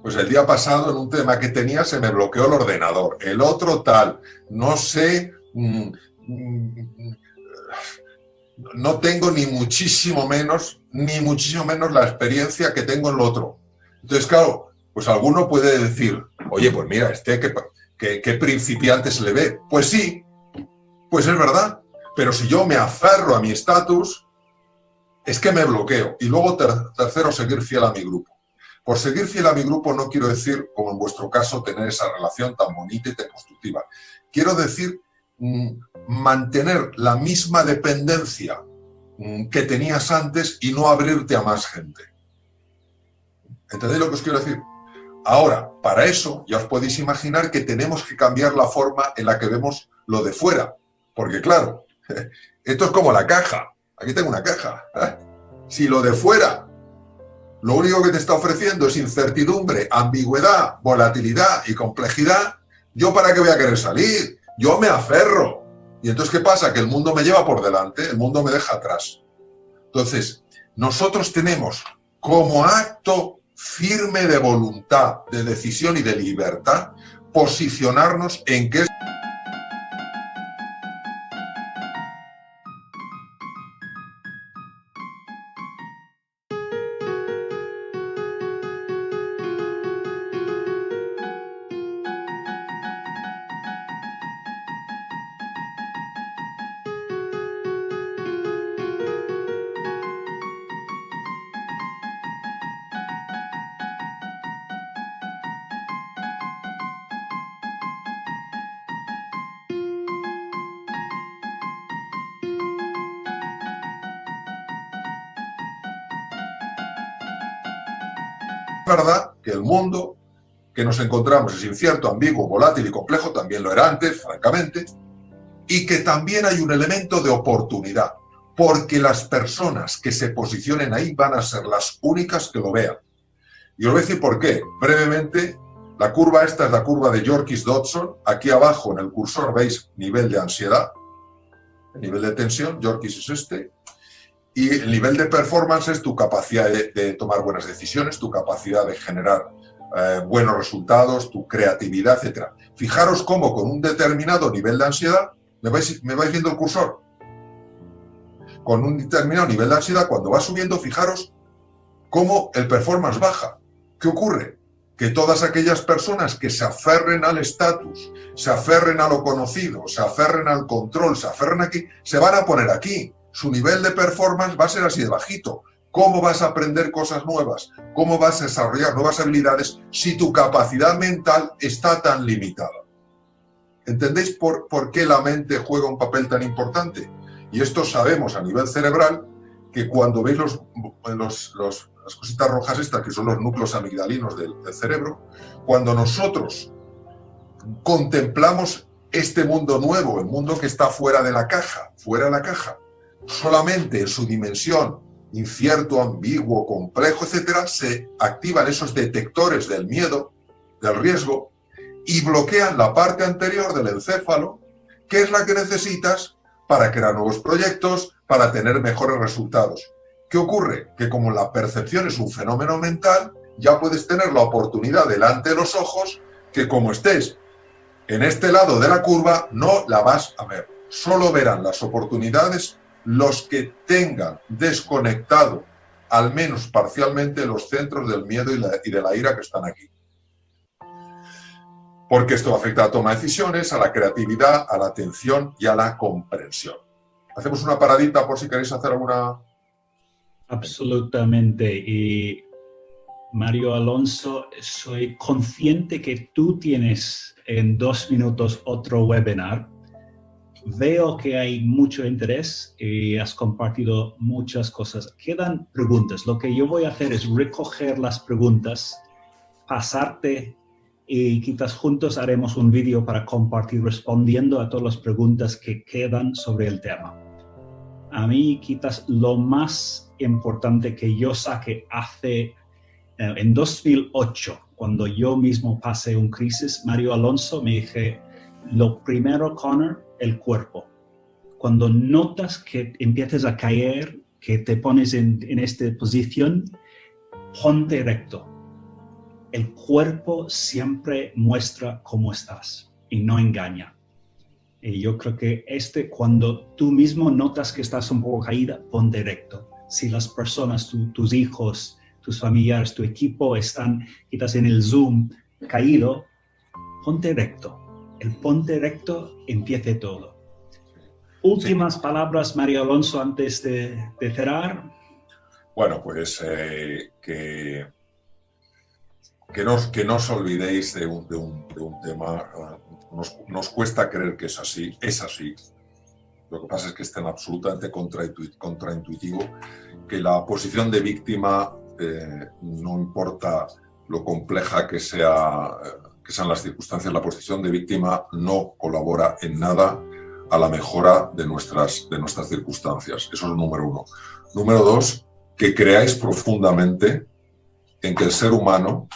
Pues el día pasado en un tema que tenía se me bloqueó el ordenador, el otro tal, no sé, no tengo ni muchísimo menos la experiencia que tengo en lo otro. Entonces, claro, pues alguno puede decir, oye, pues mira, qué principiante se le ve. Pues sí, pues es verdad, pero si yo me aferro a mi estatus, es que me bloqueo. Y luego, tercero, seguir fiel a mi grupo. Por seguir fiel a mi grupo no quiero decir, como en vuestro caso, tener esa relación tan bonita y tan constructiva. Quiero decir mantener la misma dependencia que tenías antes y no abrirte a más gente. ¿Entendéis lo que os quiero decir? Ahora, para eso, ya os podéis imaginar que tenemos que cambiar la forma en la que vemos lo de fuera. Porque claro, esto es como la caja. Aquí tengo una caja. Si lo de fuera, lo único que te está ofreciendo es incertidumbre, ambigüedad, volatilidad y complejidad, ¿yo para qué voy a querer salir? Yo me aferro. Y entonces, ¿qué pasa? Que el mundo me lleva por delante, el mundo me deja atrás. Entonces, nosotros tenemos como acto firme de voluntad, de decisión y de libertad, posicionarnos en qué es. verdad que el mundo que nos encontramos es incierto, ambiguo, volátil y complejo, también lo era antes, francamente, y que también hay un elemento de oportunidad, porque las personas que se posicionen ahí van a ser las únicas que lo vean. Y os voy a decir por qué. Brevemente, la curva esta es la curva de Yorkis-Dodson. Aquí abajo en el cursor veis nivel de ansiedad, el nivel de tensión, Yorkis es este, y el nivel de performance es tu capacidad de tomar buenas decisiones, tu capacidad de generar buenos resultados, tu creatividad, etc. Fijaros cómo con un determinado nivel de ansiedad, ¿me vais viendo el cursor? Con un determinado nivel de ansiedad, cuando va subiendo, fijaros cómo el performance baja. ¿Qué ocurre? Que todas aquellas personas que se aferren al estatus, se aferren a lo conocido, se aferren al control, se aferren aquí, se van a poner aquí. Su nivel de performance va a ser así de bajito. ¿Cómo vas a aprender cosas nuevas? ¿Cómo vas a desarrollar nuevas habilidades si tu capacidad mental está tan limitada? ¿Entendéis por qué la mente juega un papel tan importante? Y esto sabemos a nivel cerebral que cuando veis las cositas rojas estas, que son los núcleos amigdalinos del cerebro, cuando nosotros contemplamos este mundo nuevo, el mundo que está fuera de la caja, solamente en su dimensión incierto, ambiguo, complejo, etcétera, se activan esos detectores del miedo, del riesgo, y bloquean la parte anterior del encéfalo, que es la que necesitas para crear nuevos proyectos, para tener mejores resultados. ¿Qué ocurre? Que como la percepción es un fenómeno mental, ya puedes tener la oportunidad delante de los ojos que como estés en este lado de la curva, no la vas a ver. Solo verán las oportunidades los que tengan desconectado, al menos parcialmente, los centros del miedo y de la ira que están aquí. Porque esto afecta a la toma de decisiones, a la creatividad, a la atención y a la comprensión. Hacemos una paradita por si queréis hacer alguna... Absolutamente. Y Mario Alonso, soy consciente que tú tienes en 2 minutos otro webinar. Veo que hay mucho interés y has compartido muchas cosas. Quedan preguntas. Lo que yo voy a hacer es recoger las preguntas, pasarte y quizás juntos haremos un vídeo para compartir respondiendo a todas las preguntas que quedan sobre el tema. A mí quizás lo más importante que yo saqué en 2008, cuando yo mismo pasé una crisis, Mario Alonso, me dije, lo primero, Connor, el cuerpo. Cuando notas que empiezas a caer, que te pones en esta posición, ponte recto. el cuerpo siempre muestra cómo estás y no engaña. Y yo creo que cuando tú mismo notas que estás un poco caída, ponte recto. Si las personas, tus hijos, tus familiares, tu equipo están quizás en el Zoom caído, ponte recto. El ponte recto empiece todo. Últimas palabras, Mario Alonso, antes de cerrar. Bueno, pues que no os olvidéis de un tema. Nos cuesta creer que es así. Lo que pasa es que es tan absolutamente contraintuitivo que la posición de víctima, no importa lo compleja que sean las circunstancias, la posición de víctima no colabora en nada a la mejora de nuestras circunstancias. Eso es el número uno. Número dos, que creáis profundamente en que el ser humano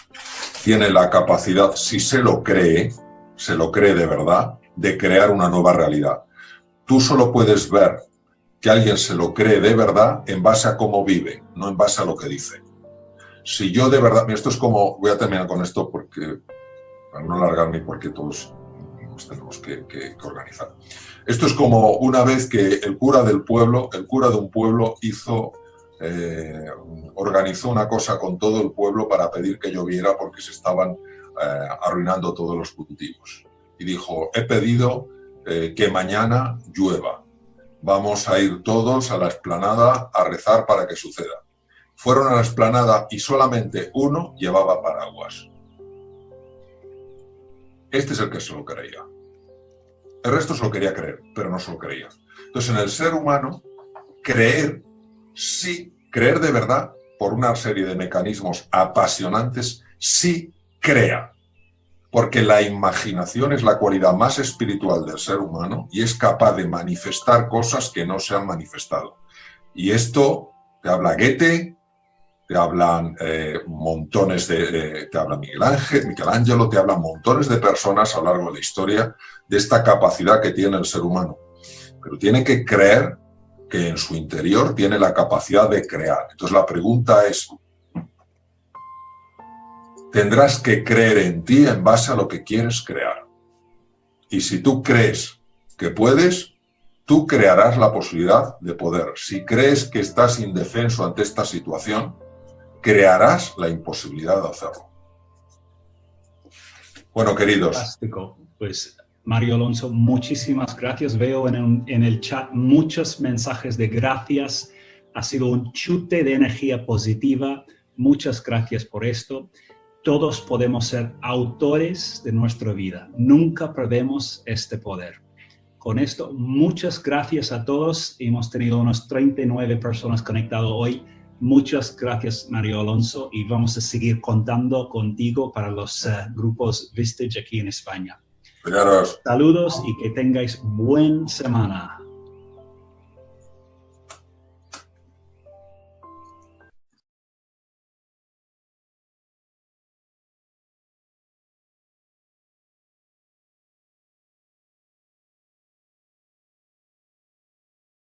tiene la capacidad, si se lo cree de verdad, de crear una nueva realidad. Tú solo puedes ver que alguien se lo cree de verdad en base a cómo vive, no en base a lo que dice. Si yo de verdad, esto es como, voy a terminar con esto porque, para no alargarme, porque todos nos tenemos que organizar. Esto es como una vez que el cura de un pueblo organizó una cosa con todo el pueblo para pedir que lloviera porque se estaban arruinando todos los cultivos. Y dijo, he pedido que mañana llueva. Vamos a ir todos a la explanada a rezar para que suceda. Fueron a la explanada y solamente uno llevaba paraguas. Este es el que se lo creía. El resto se lo quería creer, pero no se lo creía. Entonces, en el ser humano, creer de verdad, por una serie de mecanismos apasionantes, sí crea. Porque la imaginación es la cualidad más espiritual del ser humano y es capaz de manifestar cosas que no se han manifestado. Y esto te habla Goethe, te hablan montones te habla Michelangelo, te hablan montones de personas a lo largo de la historia de esta capacidad que tiene el ser humano. Pero tiene que creer que en su interior tiene la capacidad de crear. Entonces la pregunta es, tendrás que creer en ti en base a lo que quieres crear. Y si tú crees que puedes, tú crearás la posibilidad de poder. Si crees que estás indefenso ante esta situación, crearás la imposibilidad de hacerlo. Bueno, queridos. Fantástico. Pues, Mario Alonso, muchísimas gracias. Veo en el chat muchos mensajes de gracias. Ha sido un chute de energía positiva. Muchas gracias por esto. Todos podemos ser autores de nuestra vida. Nunca perdemos este poder. Con esto, muchas gracias a todos. Hemos tenido unas 39 personas conectadas hoy. Muchas gracias, Mario Alonso, y vamos a seguir contando contigo para los grupos Vistage aquí en España. Cuidaros. Saludos y que tengáis buena semana.